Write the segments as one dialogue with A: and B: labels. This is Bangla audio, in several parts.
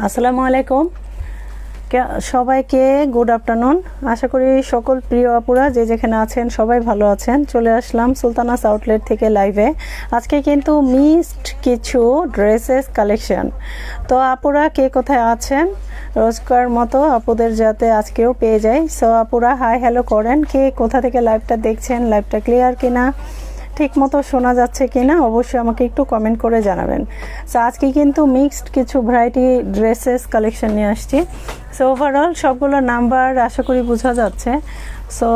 A: আসসালামু আলাইকুম সবাইকে গুড আফটারনুন। আশা করি সকল প্রিয় আপুরা যে যেখানে আছেন সবাই ভালো আছেন। চলে আসলাম সুলতানাস আউটলেট থেকে লাইভে। আজকে কিন্তু মিক্সড কিছু ড্রেসেস কালেকশন। তো আপুরা কে কোথায় আছেন, রোজকার মতো আপুদের যাতে আজকেও পেয়ে যায়। সো আপুরা হাই হ্যালো করেন, কে কোথা থেকে লাইভটা দেখছেন, লাইভটা ক্লিয়ার কিনা, ঠিক মতো শোনা যাচ্ছে কিনা অবশ্যই আমাকে একটু কমেন্ট করে জানাবেন। সো আজকে কিন্তু মিক্সড কিছু ভ্যারাইটি ড্রেসেস কালেকশন নিয়ে আসছি। সো ওভারঅল সবগুলো নাম্বার আশা করি বোঝা যাচ্ছে। সো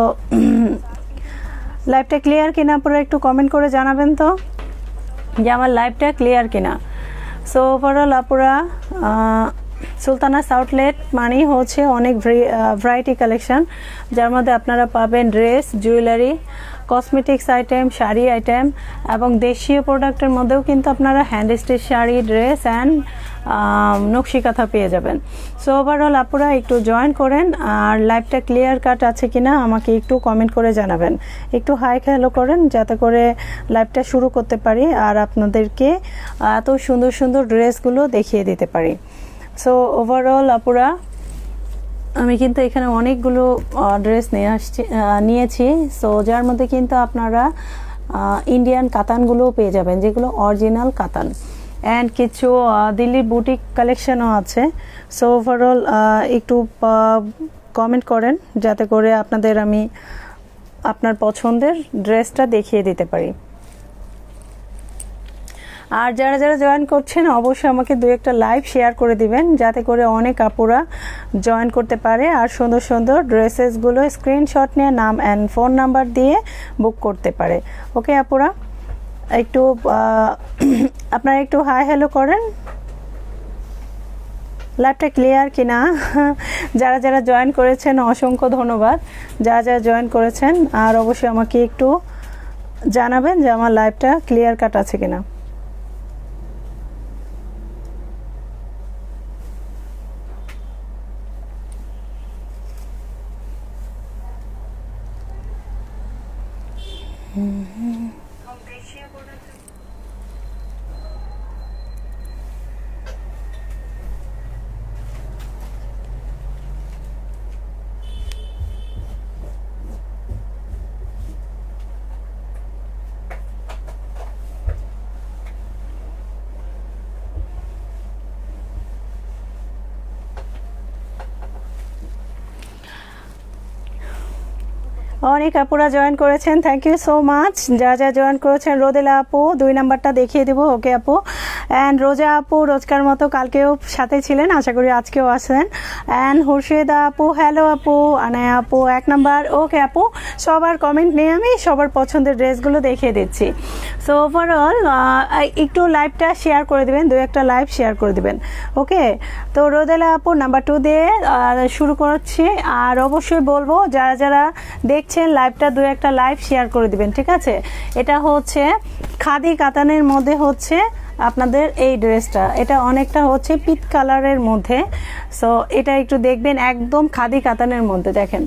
A: লাইভটা ক্লিয়ার কিনা আপনারা একটু কমেন্ট করে জানাবেন তো যে আমার লাইভটা ক্লিয়ার কিনা। সো ওভারঅল আপুরা সুলতানাস আউটলেট মানেই হচ্ছে অনেক ভ্যারাইটি কালেকশন, যার মধ্যে আপনারা পাবেন dress, jewellery, cosmetics item, sari item এবং দেশীয় প্রোডাক্টের মধ্যেও কিন্তু আপনারা hand stitch sari, dress and নকশি কাঁথা পেয়ে যাবেন। সো ওভারঅল আপুরা একটু জয়েন করেন, আর লাইভটা ক্লিয়ার কাট আছে কিনা আমাকে একটু কমেন্ট করে জানাবেন। একটু হাই হ্যালো করেন যাতে করে লাইভটা শুরু করতে পারি আর আপনাদেরকে এত সুন্দর সুন্দর ড্রেসগুলো দেখিয়ে দিতে পারি। সো ওভারঅল আপুরা আমি কিন্তু এখানে অনেকগুলো ড্রেস নিয়েছি। সো যার মধ্যে কিন্তু আপনারা ইন্ডিয়ান কাতানগুলোও পেয়ে যাবেন, যেগুলো অরিজিনাল কাতান, অ্যান্ড কিছু দিল্লির বুটিক কালেকশনও আছে। সো ওভারঅল একটু কমেন্ট করেন যাতে করে আমি আপনার পছন্দের ড্রেসটা দেখিয়ে দিতে পারি। আর যারা যারা জয়েন করছেন অবশ্যই আমাকে দু একটা লাইভ শেয়ার করে দিবেন যাতে করে অনেক আপুরা জয়েন করতে পারে আর সুন্দর সুন্দর ড্রেসেসগুলো স্ক্রিনশট নিয়ে নাম অ্যান্ড ফোন নাম্বার দিয়ে বুক করতে পারে। ওকে আপুরা, একটু আপনারা একটু হাই হ্যালো করেন, লাইভটা ক্লিয়ার কিনা। যারা যারা জয়েন করেছেন অসংখ্য ধন্যবাদ, যারা যারা জয়েন করেছেন। আর অবশ্যই আমাকে একটু জানাবেন যে আমার লাইভটা ক্লিয়ার কাট আছে কিনা। অনেক আপুরা জয়েন করেছেন, থ্যাংক ইউ সো মাচ। যা যা জয়েন করেছেন, রোদেলা আপু 2 নাম্বারটা দেখিয়ে দেবো। ওকে আপু, অ্যান্ড রোজা আপু রোজকার মতো কালকেও সাথে ছিলেন, আশা করি আজকেও আসেন। অ্যান্ড হুরশেদা আপু, হ্যালো আপু। আনায়া আপু 1 নাম্বার। ওকে আপু, সবার কমেন্ট নিয়ে আমি সবার পছন্দের ড্রেসগুলো দেখিয়ে দিচ্ছি। সো ওভারঅল একটু লাইভটা শেয়ার করে দেবেন, 2 একটা লাইভ শেয়ার করে দেবেন। ওকে, তো রোদেলা আপু নাম্বার 2 দিয়ে শুরু করছি। আর অবশ্যই বলবো যারা যারা দেখছেন লাইভটা 2 একটা লাইভ শেয়ার করে দিবেন, ঠিক আছে। এটা হচ্ছে খাদি কাতানের মধ্যে হচ্ছে আপনাদের এই ড্রেসটা, এটা অনেকটা হচ্ছে পিট কালারের মধ্যে। সো এটা একটু দেখবেন, একদম খাদি কাতানের মধ্যে দেখেন।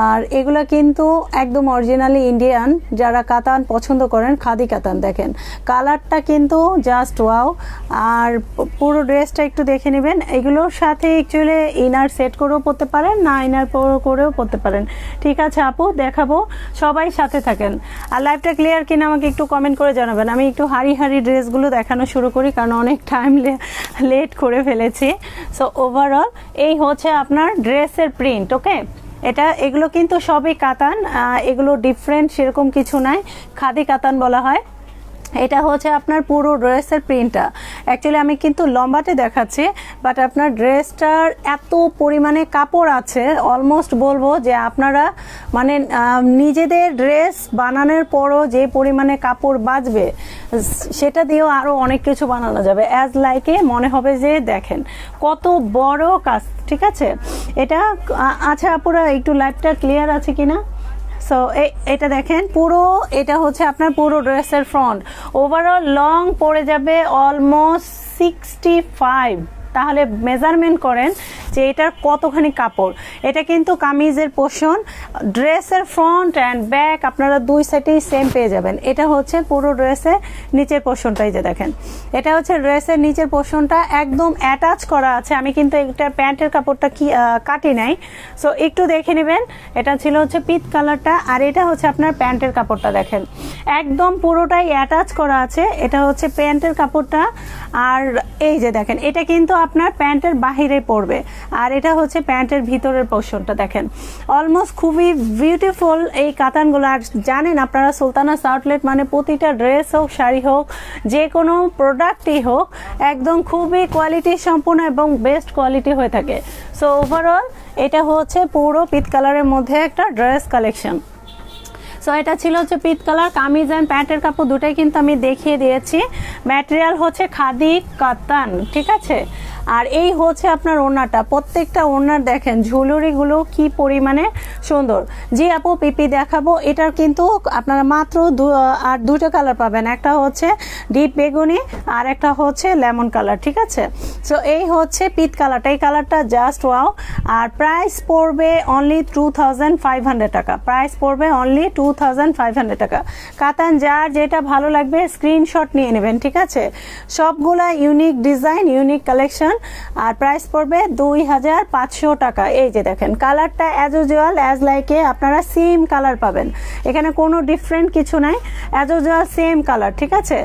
A: আর এগুলো কিন্তু একদম অরিজিনালি ইন্ডিয়ান, যারা কাতান পছন্দ করেন, খাদি কাতান। দেখেন কালারটা কিন্তু জাস্ট ওয়াও। আর পুরো ড্রেসটা একটু দেখে নেবেন। এগুলোর সাথে অ্যাকচুয়ালি ইনার সেট করেও পরতে পারেন, না ইনার করেও পরতে পারেন। ঠিক আছে আপু, দেখাবো, সবাই সাথে থাকেন। আর লাইভটা ক্লিয়ার কিনা আমাকে একটু কমেন্ট করে জানাবেন। আমি একটু হাড়ি ড্রেসগুলো দেখানো শুরু করি, কারণ অনেক টাইম লেট করে ফেলেছি। সো ওভারঅল এই হচ্ছে আপনার ড্রেসের প্রিন্ট। ওকে, এগুলো কিন্তু সবই কাতান, এগুলো ডিফারেন্ট সেরকম কিছু নাই, খাদি কাতান বলা হয়। এটা হচ্ছে আপনার পুরো ড্রেসের প্রিন্টটা। অ্যাকচুয়ালি আমি কিন্তু লম্বাতে দেখাচ্ছি, বাট আপনার ড্রেসটার এত পরিমাণে কাপড় আছে, অলমোস্ট বলবো যে আপনারা মানে নিজেদের ড্রেস বানানোর পরও যে পরিমাণে কাপড় বাঁচবে সেটা দিয়েও আরও অনেক কিছু বানানো যাবে। অ্যাজ লাইকে মনে হবে যে দেখেন কত বড় কাজ, ঠিক আছে। এটা আচ্ছা আপুরা একটু লাইভটা ক্লিয়ার আছে কিনা। সো এটা দেখেন পুরো, এটা হচ্ছে আপনার পুরো ড্রেসের ফ্রন্ট। ওভারঅল লং পড়ে যাবে অলমোস্ট 65। তাহলে মেজারমেন্ট করেন যে এটার কতখানি কাপড়। এটা কিন্তু কামিজের পোর্শন, ড্রেসের ফ্রন্ট অ্যান্ড ব্যাক আপনারা দুই সাইডেই সেম পেয়ে যাবেন। এটা হচ্ছে পুরো ড্রেসের নিচের পোর্শনটাই, যে দেখেন এটা হচ্ছে ড্রেসের নিচের পোর্শনটা একদম অ্যাটাচ করা আছে। আমি কিন্তু এটা প্যান্টের কাপড়টা কি কাটি নাই, সো একটু দেখে নেবেন। এটা ছিল হচ্ছে পিচ কালারটা, আর এটা হচ্ছে আপনার প্যান্টের কাপড়টা দেখেন একদম পুরোটাই অ্যাটাচ করা আছে। এটা হচ্ছে প্যান্টের কাপড়টা, আর এই যে দেখেন এটা কিন্তু আপনার প্যান্টের বাহিরে পড়বে, আর এটা হচ্ছে প্যান্টের ভিতরের পোর্শনটা দেখেন অলমোস্ট খুবই বিউটিফুল এই কাতানগুলো। আর জানেন আপনারা সুলতানাস আউটলেট মানে প্রতিটা ড্রেস হোক, শাড়ি হোক, যে কোনো প্রোডাক্টই হোক একদম খুবই কোয়ালিটি সম্পূর্ণ এবং বেস্ট কোয়ালিটি হয়ে থাকে। সো ওভারঅল এটা হচ্ছে পুরো পিচ কালারের মধ্যে একটা ড্রেস কালেকশন। সো এটা ছিল হচ্ছে পিচ কালার। কামিজ অ্যান্ড প্যান্টের কাপড় দুটাই কিন্তু আমি দেখিয়ে দিয়েছি। ম্যাটেরিয়াল হচ্ছে খাদি কাতান, ঠিক আছে। আর এই হচ্ছে আপনার ওড়নাটা, প্রত্যেকটা ওড়নার দেখেন ঝুলুরিগুলো কি পরিমাণে সুন্দর। জি আপু পিপি দেখাবো। এটার কিন্তু আপনারা মাত্র আর দুটো কালার পাবেন, একটা হচ্ছে ডিপ বেগুনি আর একটা হচ্ছে লেমন কালার, ঠিক আছে। সো এই হচ্ছে পিচ কালারটা, এই কালারটা জাস্ট ওয়াও। আর প্রাইস পড়বে অনলি 2500 টাকা, প্রাইস পড়বে অনলি 2500 টাকা। কাতান যার যেটা ভালো লাগবে স্ক্রিনশট নিয়ে নেবেন, ঠিক আছে। সবগুলা ইউনিক ডিজাইন, ইউনিক কালেকশন, আর প্রাইস পড়বে 2500 টাকা। এই যে দেখেন কালারটা অ্যাজ ইউজুয়াল অ্যাজ লাইকে আপনারা সেম কালার পাবেন, এখানে কোনো ডিফারেন্ট কিছু নাই, অ্যাজ ইউজুয়াল সেম কালার, ঠিক আছে।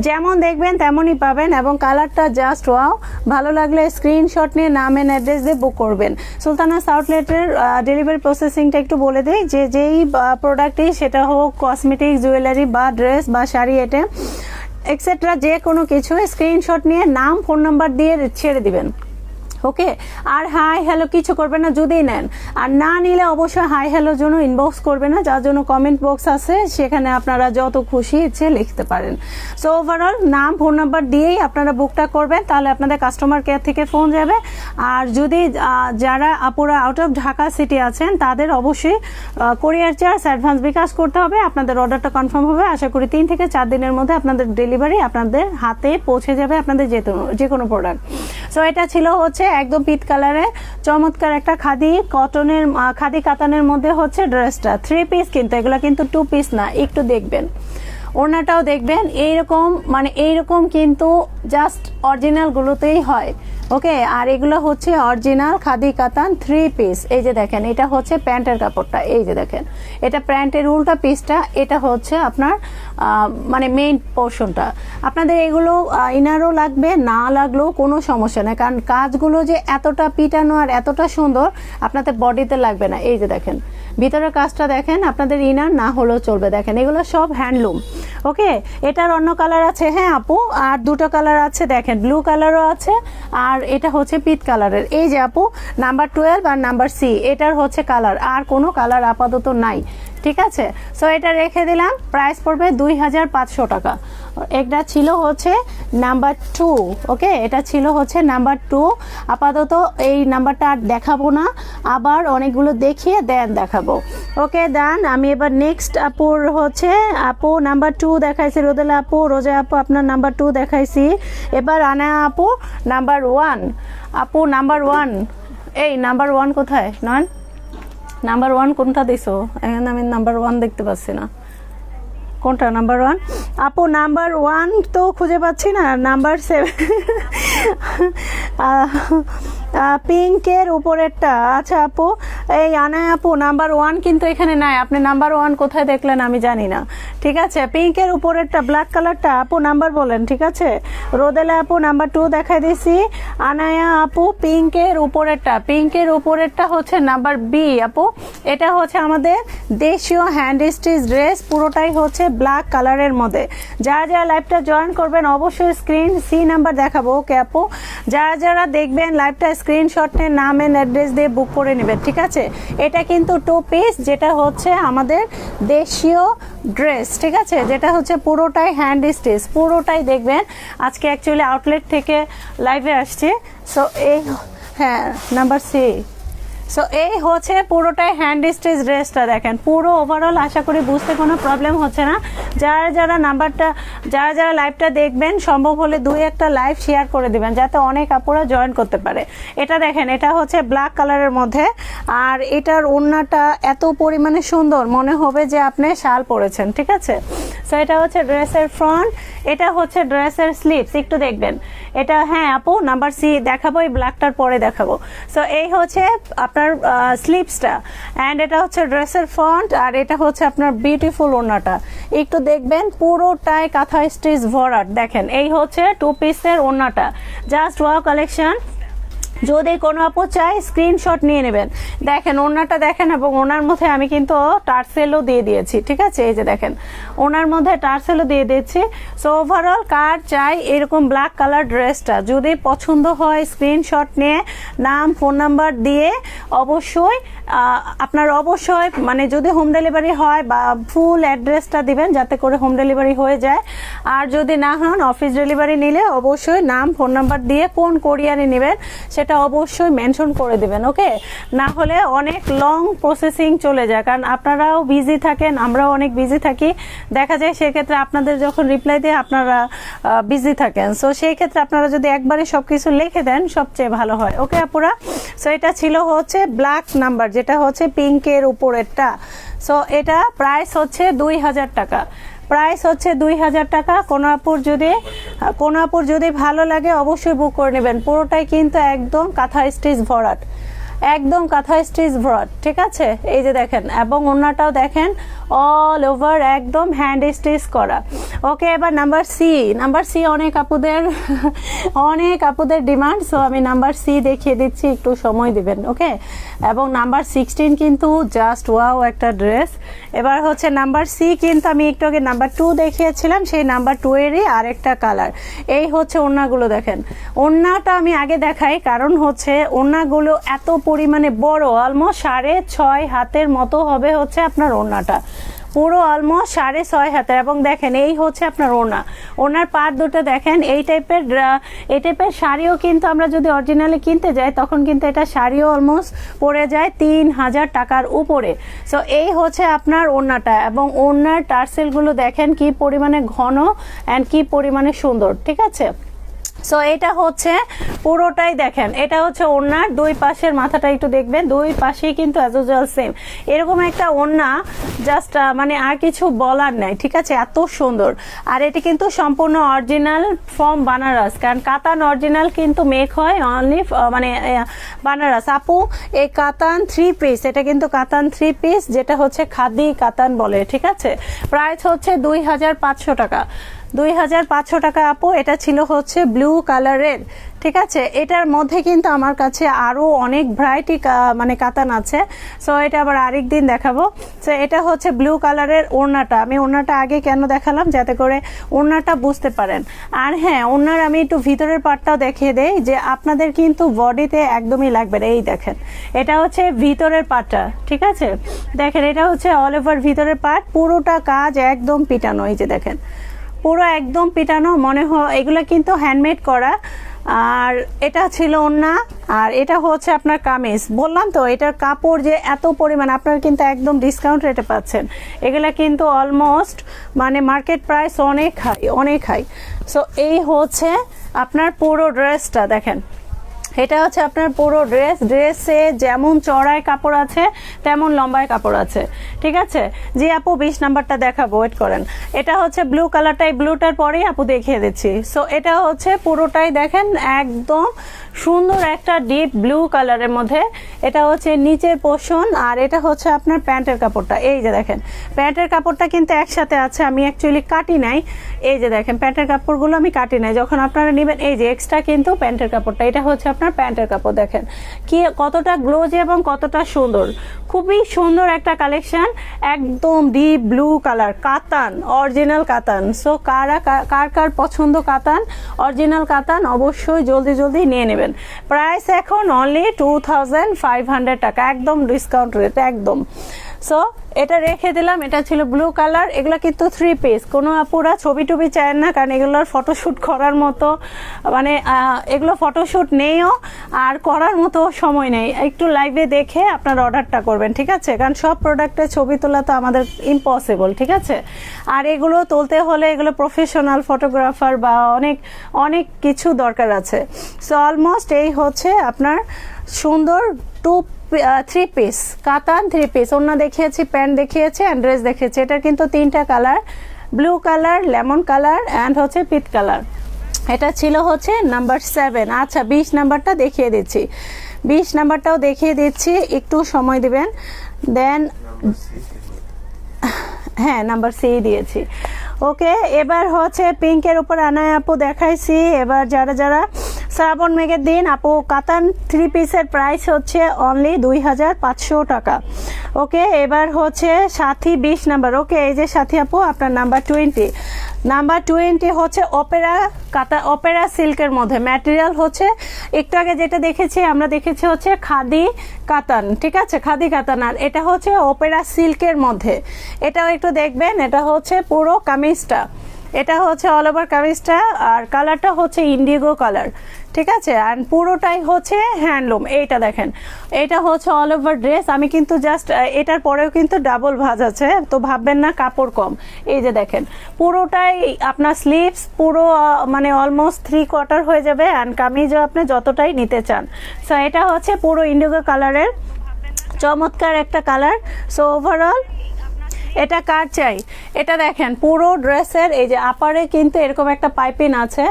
A: যেমন দেখবেন তেমনই পাবেন, এবং কালারটা জাস্ট ওয়াও। ভালো লাগলে স্ক্রিনশট নিয়ে নাম এন্ড অ্যাড্রেস দিয়ে বুক করবেন। সুলতানাস আউটলেটের ডেলিভারি প্রসেসিংটা একটু বলে দিই, যে যেই প্রোডাক্টই সেটা হোক কসমেটিক, জুয়েলারি বা ড্রেস বা শাড়ি আইটেম এক্সেট্রা যে কোনো কিছু স্ক্রিনশট নিয়ে নাম ফোন নাম্বার দিয়ে ছেড়ে দিবেন, ওকে। আর হাই হ্যালো কিছু করবে না যদি নেন, আর না নিলে অবশ্যই হাই হ্যালোর জন্য ইনবক্স করবে না, যার জন্য কমেন্ট বক্স আছে সেখানে আপনারা যত খুশি ইচ্ছে লিখতে পারেন। সো ওভারঅল নাম ফোন নাম্বার দিয়েই আপনারা বুকটা করবেন, তাহলে আপনাদের কাস্টমার কেয়ার থেকে ফোন যাবে। আর যদি যারা আপুরা আউট অফ ঢাকা সিটি আছেন তাদের অবশ্যই কোরিয়ার চার্জ অ্যাডভান্স বিকাশ করতে হবে, আপনাদের অর্ডারটা কনফার্ম হবে। আশা করি 3 থেকে 4 দিনের মধ্যে আপনাদের ডেলিভারি আপনাদের হাতে পৌঁছে যাবে আপনাদের যে কোনো প্রোডাক্ট। সো এটা ছিল হচ্ছে একদম পিচ কালারে চমৎকার একটা খাদি কটনের খাদি কাতানের মধ্যে হচ্ছে ড্রেসটা 3 পিস, কিন্তু এগুলো কিন্তু 2 পিস না, একটু দেখবেন ওড়নাটাও দেখবেন এইরকম, মানে এইরকম কিন্তু জাস্ট অরিজিনাল গুলোতেই হয়, ওকে। আর এগুলো হচ্ছে অরিজিনাল খাদি কাতান 3 পিস। এই যে দেখেন এটা হচ্ছে প্যান্টের কাপড়টা, এই যে দেখেন এটা প্যান্টের উল্টা পিসটা, এটা হচ্ছে আপনার মানে মেইন পোর্শনটা। আপনাদের এগুলো ইনারও লাগবে, না লাগলেও কোনো সমস্যা নেই, কারণ কাজগুলো যে এতটা পিটানো আর এতটা সুন্দর আপনাদের বডিতে লাগবে না। এই যে দেখেন ভিতরের কাজটা দেখেন, আপনাদের ইনার না হলেও চলবে। দেখেন এগুলো সব হ্যান্ডলুম, ওকে। এটার অন্য কালার আছে, হ্যাঁ আপু, আর দুটো কালার আছে, দেখেন ব্লু কালারও আছে, আর এটা হচ্ছে পিচ কালারের। এই যে আপু নাম্বার 12 আর নাম্বার সি, এটার হচ্ছে কালার, আর কোনো কালার আপাতত নাই, ঠিক আছে। সো এটা রেখে দিলাম, প্রাইস পড়বে 2500 টাকা। এটা ছিল হচ্ছে নাম্বার 2, ওকে। এটা ছিল হচ্ছে নাম্বার 2। আপাতত এই নাম্বারটা আর দেখাবো না, আবার অনেকগুলো দেখিয়ে দেন দেখাবো, ওকে। দেন আমি এবার নেক্সট আপুর হচ্ছে আপু নাম্বার 2 দেখাইছি, রোদেলা আপু, রোজা আপু আপনার নাম্বার 2 দেখাইছি। এবার আনা আপু নাম্বার 1, আপু নাম্বার 1, এই নাম্বার 1 কোথায় নন? নাম্বার 1 কোনটা দিছো? এখানে আমি নাম্বার 1 দেখতে পাচ্ছি না, কোনটা নাম্বার 1? আপু নাম্বার 1 তো খুঁজে পাচ্ছি না, নাম্বার 7 পিঙ্কের উপরেরটা। আচ্ছা আপু এই আনায় আপু নাম্বার 1 কিন্তু এখানে নাই, আপনি নাম্বার 1 কোথায় দেখলেন আমি জানি না, ঠিক আছে। পিঙ্কের উপরেরটা ব্ল্যাক কালারটা আপু নাম্বার বলেন, ঠিক আছে। রোদেলা আপু নাম্বার 2 দেখাই দিছি। আনায়া আপু পিঙ্কের উপরেরটা, পিঙ্কের উপরেরটা হচ্ছে নাম্বার বি আপু। এটা হচ্ছে আমাদের দেশীয় হ্যান্ড স্টিচ ড্রেস, পুরোটাই হচ্ছে ব্ল্যাক কালারের মধ্যে। যারা যারা লাইভটা জয়েন করবেন অবশ্যই স্ক্রিন সি নাম্বার দেখাবো, ওকে আপু। যারা যারা দেখবেন লাইভটা স্ক্রিনশট নিয়ে নাম এন্ড অ্যাড্রেস দিয়ে বুক করে নেবেন, ঠিক আছে। এটা কিন্তু 2 পিস, যেটা হচ্ছে আমাদের দেশীয় ড্রেস, ঠিক আছে, যেটা হচ্ছে পুরোটাই হ্যান্ড স্টিচ, পুরোটাই দেখবেন। আজকে অ্যাকচুয়ালি আউটলেট থেকে লাইভে আসছে, সো এই হ্যাঁ নাম্বার সি, সো এই হচ্ছে পুরোটাই হ্যান্ড স্টিচ ড্রেসটা দেখেন, পুরো ওভারঅল আশা করি বুঝতে কোনো প্রবলেম হচ্ছে না। যারা লাইভটা দেখবেন সম্ভব হলে 2-1টা লাইভ শেয়ার করে দিবেন যাতে অনেক আপুরা জয়েন করতে পারে। এটা দেখেন, এটা হচ্ছে ব্ল্যাক কালারের মধ্যে, আর এটার ওড়নাটা এত পরিমাণে সুন্দর মনে হবে যে আপনি শাল পরেছেন, ঠিক আছে। সো এটা হচ্ছে ড্রেসের ফ্রন্ট, এটা হচ্ছে ড্রেসের স্লিভস, একটু দেখবেন এটা। হ্যাঁ আপু, নাম্বার সি দেখাবো, এই ব্ল্যাকটার পরে দেখাবো। সো এই হচ্ছে আপনার স্লিভসটা, অ্যান্ড এটা হচ্ছে ড্রেসের ফ্রন্ট, আর এটা হচ্ছে আপনার বিউটিফুল ওড়নাটা। একটু দেখবেন পুরোটাই কাঁথা স্টিচ ভরাট। দেখেন এই হচ্ছে 2 পিসের ওড়নাটা, জাস্ট ওয়াও কালেকশন। যদি কোনো আপু চাই স্ক্রিনশট নিয়ে নেবেন। দেখেন ওড়নাটা দেখেন, এবং ওনার মধ্যে আমি কিন্তু টার্সেলও দিয়ে দিয়েছি, ঠিক আছে। এই যে দেখেন ওনার মধ্যে টার্সেলও দিয়ে দিয়েছি। সো ওভারঅল কার চাই এরকম ব্ল্যাক কালার ড্রেসটা, যদি পছন্দ হয় স্ক্রিনশট নিয়ে নাম ফোন নাম্বার দিয়ে অবশ্যই আপনার অবশ্যই মানে যদি হোম ডেলিভারি হয় বা ফুল অ্যাড্রেসটা দিবেন যাতে করে হোম ডেলিভারি হয়ে যায়। আর যদি না হন অফিস ডেলিভারি নিলে অবশ্যই নাম ফোন নাম্বার দিয়ে কোন কোরিয়ারে নেবেন সেটা অবশ্যই মেনশন করে দিবেন, ওকে। না হলে অনেক লং প্রসেসিং চলে যায়, কারণ আপনারাও বিজি থাকেন, আমরাও অনেক বিজি থাকি। দেখা যায় সেক্ষেত্রে আপনাদের যখন রিপ্লাই দিয়ে আপনারা বিজি থাকেন। সো সেই ক্ষেত্রে আপনারা যদি একবারে সব কিছু লিখে দেন সবচেয়ে ভালো হয়, ওকে আপুরা। সো এটা ছিল হচ্ছে ব্ল্যাক নাম্বার, যেটা হচ্ছে পিঙ্কের উপরেরটা। সো এটা প্রাইস হচ্ছে 2000 টাকা, প্রাইস হচ্ছে 2000 টাকা। কোনো আপুর যদি ভালো লাগে অবশ্যই বুক করে নেবেন। পুরোটাই কিন্তু একদম কাঁথা স্টিচ ভরাট, একদম কাঁথা স্টিচ ভরাট, ঠিক আছে। এই যে দেখেন, এবং ওড়নাটাও দেখেন অল ওভার একদম হ্যান্ড স্টিচ করা, ওকে। এবার নাম্বার সি অনেক আপুদের ডিমান্ড। সো আমি নাম্বার সি দেখিয়ে দিচ্ছি, একটু সময় দিবেন, ওকে। এবং নাম্বার 16 কিন্তু জাস্ট ওয়াও একটা ড্রেস। এবার হচ্ছে নাম্বার সি, কিন্তু আমি একটু আগে নাম্বার 2 দেখিয়েছিলাম, সেই নাম্বার 2 এরই আরেকটা কালার। এই হচ্ছে ওড়নাগুলো দেখেন, ওড়নাটা আমি আগে দেখাই কারণ হচ্ছে ওড়নাগুলো এত পরিমাণে বড়, অলমোস্ট 6.5 হাতের মতো হবে হচ্ছে আপনার ওড়নাটা, পুরো অলমোস্ট 6.5 হাতের। এবং দেখেন এই হচ্ছে আপনার ওড়নার পার্ট দুটো দেখেন। এই টাইপের শাড়িও কিন্তু আমরা যদি অরিজিনালি কিনতে যাই তখন কিন্তু এটা শাড়িও অলমোস্ট পড়ে যায় 3000 টাকার উপরে। সো এই হচ্ছে আপনার ওড়নাটা, এবং ওড়নার টার্সেলগুলো দেখেন কি পরিমাণে ঘন অ্যান্ড কি পরিমাণে সুন্দর, ঠিক আছে। সো এটা হচ্ছে পুরোটাই দেখেন, এটা হচ্ছে ওড়নার 2 পাশের মাথাটা একটু দেখবেন, 2 পাশেই কিন্তু অ্যাজ ইউজুয়াল সেম এরকম একটা ওড়না, জাস্ট মানে আর কিছু বলার নাই, ঠিক আছে, এত সুন্দর। আর এটি কিন্তু সম্পূর্ণ অরিজিনাল ফ্রম বানারস, কারণ কাতান অরিজিনাল কিন্তু মেক হয় অনলি মানে বানারস। আপু এই কাতান 3 পিস, এটা কিন্তু কাতান 3 পিস, যেটা হচ্ছে খাদি কাতান বলে, ঠিক আছে। প্রাইস হচ্ছে 2500 টাকা, 2500 টাকা আপু। এটা ছিল হচ্ছে ব্লু কালারের, ঠিক আছে। এটার মধ্যে কিন্তু আমার কাছে আরো অনেক ভ্যারাইটি মানে কাতান আছে। সো এটা আবার আরেকদিন দেখাবো। সো এটা হচ্ছে ব্লু কালারের ওড়নাটা। আমি ওড়নাটা আগে কেন দেখালাম, যাতে করে ওড়নাটা বুঝতে পারেন। আর হ্যাঁ, ওড়নার আমি একটু ভিতরের পার্টটাও দেখিয়ে দেই, যে আপনাদের কিন্তু বডিতে একদমই লাগবে না। এই দেখেন, এটা হচ্ছে ভিতরের পার্টটা, ঠিক আছে। দেখেন এটা হচ্ছে অল ওভার ভিতরের পার্ট, পুরোটা কাজ একদম পিটানো। এই যে দেখেন পুরো একদম পিটানো, মনে হয় এগুলো কিন্তু হ্যান্ডমেড করা। আর এটা ছিল ওড়না, আর এটা হচ্ছে আপনার কামিজ। বললাম তো এটার কাপড় যে এত পরিমাণ, আপনারা কিন্তু একদম ডিসকাউন্ট রেটে পাচ্ছেন। এগুলা কিন্তু অলমোস্ট মানে মার্কেট প্রাইস অনেক হাই। সো এই হচ্ছে আপনার পুরো ড্রেসটা দেখেন, এটা হচ্ছে আপনার পুরো ড্রেসে যেমন চড়ায় কাপড় আছে তেমন লম্বায় কাপড় আছে, ঠিক আছে। জি আপু 20 নাম্বারটা দেখাবো, ওয়েট করেন। এটা হচ্ছে ব্লু কালারটাই, ব্লুটার পরেই আপু দেখিয়ে দিচ্ছি। সো এটা হচ্ছে পুরোটাই দেখেন একদম সুন্দর একটা ডিপ ব্লু কালারের মধ্যে। এটা হচ্ছে নিচের পোর্শন, আর এটা হচ্ছে আপনার প্যান্টের কাপড়টা। এই যে দেখেন প্যান্টের কাপড়টা কিন্তু একসাথে আছে, আমি অ্যাকচুয়ালি কাটি নাই। এই যে দেখেন প্যান্টের কাপড়গুলো আমি কাটি নাই, যখন আপনারা নেবেন এই যে এক্সট্রা কিন্তু প্যান্টের কাপড়টা, এটা হচ্ছে আপনার প্যান্টের কাপড়। দেখেন কি কতটা গ্লোজি এবং কতটা সুন্দর, খুবই সুন্দর একটা কালেকশন, একদম ডিপ ব্লু কালার, কাতান, অরিজিনাল কাতান। সো কার পছন্দ কাতান, অরিজিনাল কাতান, অবশ্যই জলদি নিয়ে নেবেন। প্রাইস এখন অনলি 2500 টাকা, একদম ডিসকাউন্ট রেট একদম। সো এটা রেখে দিলাম। এটা ছিল ব্লু কালার। এগুলো কিন্তু 3 পিস। কোনো আপুরা ছবি টবি চায় না, কারণ এগুলোর ফটোশ্যুট করার মতো মানে এগুলো ফটোশ্যুট নেইও আর করার মতো সময় নেই। একটু লাইভে দেখে আপনার অর্ডারটা করবেন, ঠিক আছে? কারণ সব প্রোডাক্টের ছবি তোলা তো আমাদের ইম্পসিবল, ঠিক আছে? আর এগুলো তুলতে হলে এগুলো প্রফেশনাল ফটোগ্রাফার বা অনেক অনেক কিছু দরকার আছে। সো অলমোস্ট এই হচ্ছে আপনার সুন্দর 3 পিস কাতান 3 পিস। ওড়না দেখিয়েছি, প্যান্ট দেখিয়েছি অ্যান্ড ড্রেস দেখিয়েছি। এটা কিন্তু 3টা colour, blue colour, lemon colour and হচ্ছে পিট কালার। এটা ছিল হচ্ছে নাম্বার 7। আচ্ছা 20 নাম্বারটা দেখিয়ে দিচ্ছি, 20 নাম্বারটাও দেখিয়ে দিচ্ছি, একটু সময় দিবেন। দেন হ্যাঁ নাম্বার সি দিয়েছি। ওকে, এবার হচ্ছে পিঙ্কের উপর আনায় আপু দেখাইছি। এবার যারা যারা শ্রাবণ মেঘের দিন আপু কাতান 3 পিসের প্রাইস হচ্ছে অনলি 2500 টাকা। ওকে, এবার হচ্ছে সাথী 20 নাম্বার। ওকে, এই যে সাথী আপু আপনার নাম্বার 20। নাম্বার 20 হচ্ছে অপেরা সিল্কের মধ্যে। ম্যাটেরিয়াল হচ্ছে একটু আগে যেটা দেখেছি আমরা দেখেছি হচ্ছে খাদি কাতান, ঠিক আছে? খাদি কাতান। আর এটা হচ্ছে অপেরা সিল্কের মধ্যে। এটাও একটু দেখবেন। এটা হচ্ছে পুরো কামিজটা, এটা হচ্ছে অল ওভার কামিজটা, আর কালারটা হচ্ছে ইন্ডিগো কালার, ঠিক আছে? আর পুরোটাই হচ্ছে হ্যান্ডলুম। এইটা দেখেন, এটা হচ্ছে অল ওভার ড্রেস। আমি কিন্তু জাস্ট এটার পরেও কিন্তু ডাবল ভাঁজ আছে, তো ভাববেন না কাপড় কম। এই যে দেখেন পুরোটাই আপনার স্লিভস পুরো মানে অলমোস্ট 3/4 হয়ে যাবে, অ্যান্ড কামিজও আপনি যতটাই নিতে চান। সো এটা হচ্ছে পুরো ইন্ডিগো কালারের, চমৎকার একটা কালার। সো ওভারঅল এটা কার চাই? এটা দেখেন পুরো ড্রেসের এই যে আপারে কিন্তু এরকম একটা পাইপিং আছে,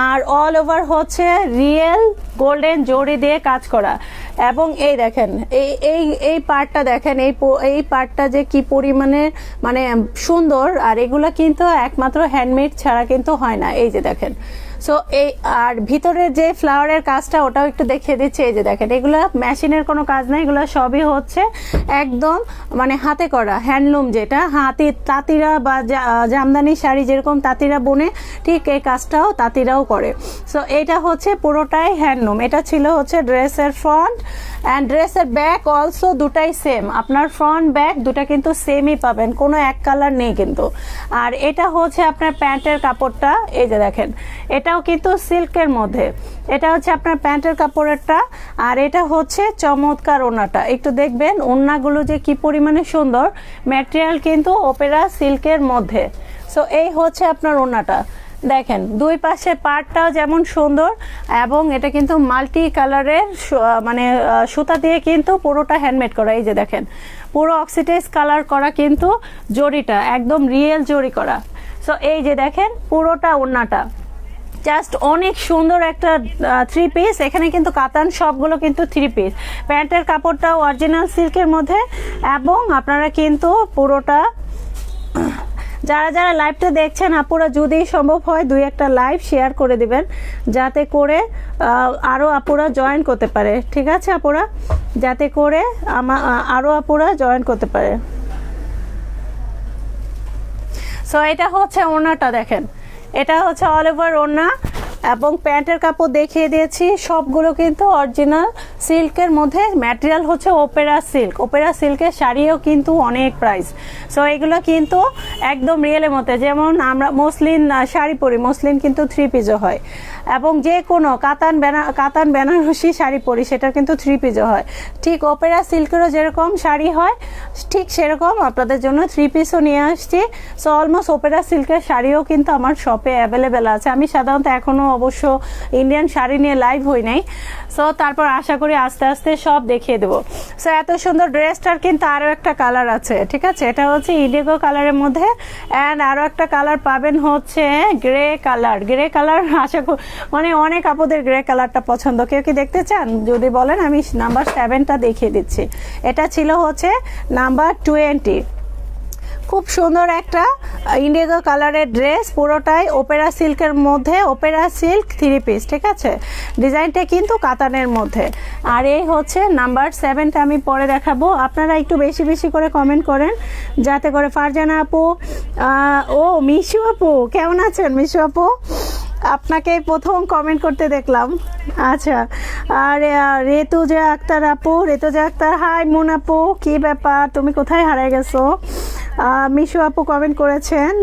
A: আর অল ওভার হচ্ছে রিয়েল গোল্ডেন জরি দিয়ে কাজ করা। এবং এই দেখেন এই এই এই পার্টটা দেখেন, এই পার্টটা যে কি পরিমাণে মানে সুন্দর। আর এগুলো কিন্তু একমাত্র হ্যান্ডমেড ছাড়া কিন্তু হয় না। এই যে দেখেন, সো এই আর ভিতরের যে ফ্লাওয়ারের কাজটা ওটাও একটু দেখিয়ে দিচ্ছি। এই যে দেখেন এগুলো মেশিনের কোনো কাজ নাই, এগুলো সবই হচ্ছে একদম মানে হাতে করা হ্যান্ডলুম, যেটা হাতে তাঁতিরা বা জামদানি শাড়ি যেরকম তাঁতিরা বুনে, ঠিক এই কাজটাও তাঁতিরাও করে। সো এটা হচ্ছে পুরোটাই হ্যান্ডলুম। এটা ছিল হচ্ছে ড্রেসের ফ্রন্ট, অ্যান্ড ড্রেসের ব্যাক অলসো দুটাই সেম। আপনার ফ্রন্ট ব্যাক দুটা কিন্তু সেমই পাবেন, কোনো এক কালার নেই কিন্তু। আর এটা হচ্ছে আপনার প্যান্টের কাপড়টা, এই যে দেখেন এটাও কিন্তু সিল্কের মধ্যে। এটা হচ্ছে আপনার প্যান্টের কাপড়েরটা, আর এটা হচ্ছে চমৎকার ওড়নাটা। একটু দেখবেন ওড়নাগুলো যে কি পরিমাণে সুন্দর, ম্যাটেরিয়াল কিন্তু অপেরা সিল্কের মধ্যে। সো এই হচ্ছে আপনার ওড়নাটা। দেখেন দুই পাশে পার্টটাও যেমন সুন্দর, এবং এটা কিন্তু মাল্টি কালারের মানে সুতা দিয়ে কিন্তু পুরোটা হ্যান্ডমেড করা। এই যে দেখেন পুরো অক্সিডাইজ কালার করা, কিন্তু জরিটা একদম রিয়েল জরি করা। সো এই যে দেখেন পুরোটা ওড়নাটা জাস্ট অনেক সুন্দর একটা 3 পিস। এখানে কিন্তু কাতান সবগুলো কিন্তু 3 পিস। প্যান্টের কাপড়টাও অরিজিনাল সিল্কের মধ্যে, এবং আপনারা কিন্তু পুরোটা যারা যারা লাইভটা দেখছেন আপুরা যদি সম্ভব হয় 2-1টা লাইভ শেয়ার করে দিবেন, যাতে করে আরও আপুরা জয়েন করতে পারে, ঠিক আছে আপুরা? যাতে করে আরও আপুরা জয়েন করতে পারে। সো এটা হচ্ছে ওড়নাটা দেখেন, এটা হচ্ছে অল ওভার ওড়না, এবং প্যান্টের কাপড় দেখিয়ে দিয়েছি। সবগুলো কিন্তু অরিজিনাল সিল্কের মধ্যে। ম্যাটেরিয়াল হচ্ছে অপেরা সিল্ক। অপেরা সিল্কের শাড়িও কিন্তু অনেক প্রাইস। সো এগুলো কিন্তু একদম রিয়েলের মধ্যে। যেমন আমরা মসলিন শাড়ি পরি, মসলিন কিন্তু 3 পিসও হয়, এবং যে কোনো কাতান বেনারসি শাড়ি পরি সেটা কিন্তু 3 পিসও হয়। ঠিক অপেরা সিল্কেরও যেরকম শাড়ি হয় ঠিক সেরকম আপনাদের জন্য 3 পিসও নিয়ে আসছি। সো অলমোস্ট অপেরা সিল্কের শাড়িও কিন্তু আমার শপে অ্যাভেলেবেল আছে। আমি সাধারণত এখনও অবশ্য ইন্ডিয়ান শাড়ি নিয়ে লাইভ হই নাই। সো তারপর আশা করি আস্তে আস্তে সব দেখিয়ে দেবো। সো এত সুন্দর ড্রেসটার কিন্তু আরও একটা কালার আছে, ঠিক আছে? এটা হচ্ছে ইন্ডিগো কালারের মধ্যে, অ্যান্ড আরও একটা কালার পাবেন হচ্ছে গ্রে কালার। গ্রে কালার আশা করি মানে অনেক আপুদের গ্রে কালারটা পছন্দ। কেউ কি দেখতে চান? যদি বলেন আমি নাম্বার 7টা দেখিয়ে দিচ্ছি। এটা ছিল হচ্ছে নাম্বার 20। খুব সুন্দর একটা ইন্ডিগো কালারের ড্রেস, পুরোটাই অপেরা সিল্কের মধ্যে, অপেরা সিল্ক 3 পিস, ঠিক আছে? ডিজাইনটা কিন্তু কাতানের মধ্যে। আর এই হচ্ছে নাম্বার 7টা আমি পরে দেখাবো। আপনারা একটু বেশি বেশি করে কমেন্ট করেন, যাতে করে ফারজানা আপু, ও মিশু আপু কেমন আছেন? মিশু আপু আপনাকে প্রথম কমেন্ট করতে দেখলাম। আচ্ছা, আর ঋতুজা আক্তার আপু, ঋতুজা আক্তার হাই মুন আপু, কি ব্যাপার তুমি কোথায় হারিয়ে গেছো? মিশু আপু কমেন্ট করেছেন,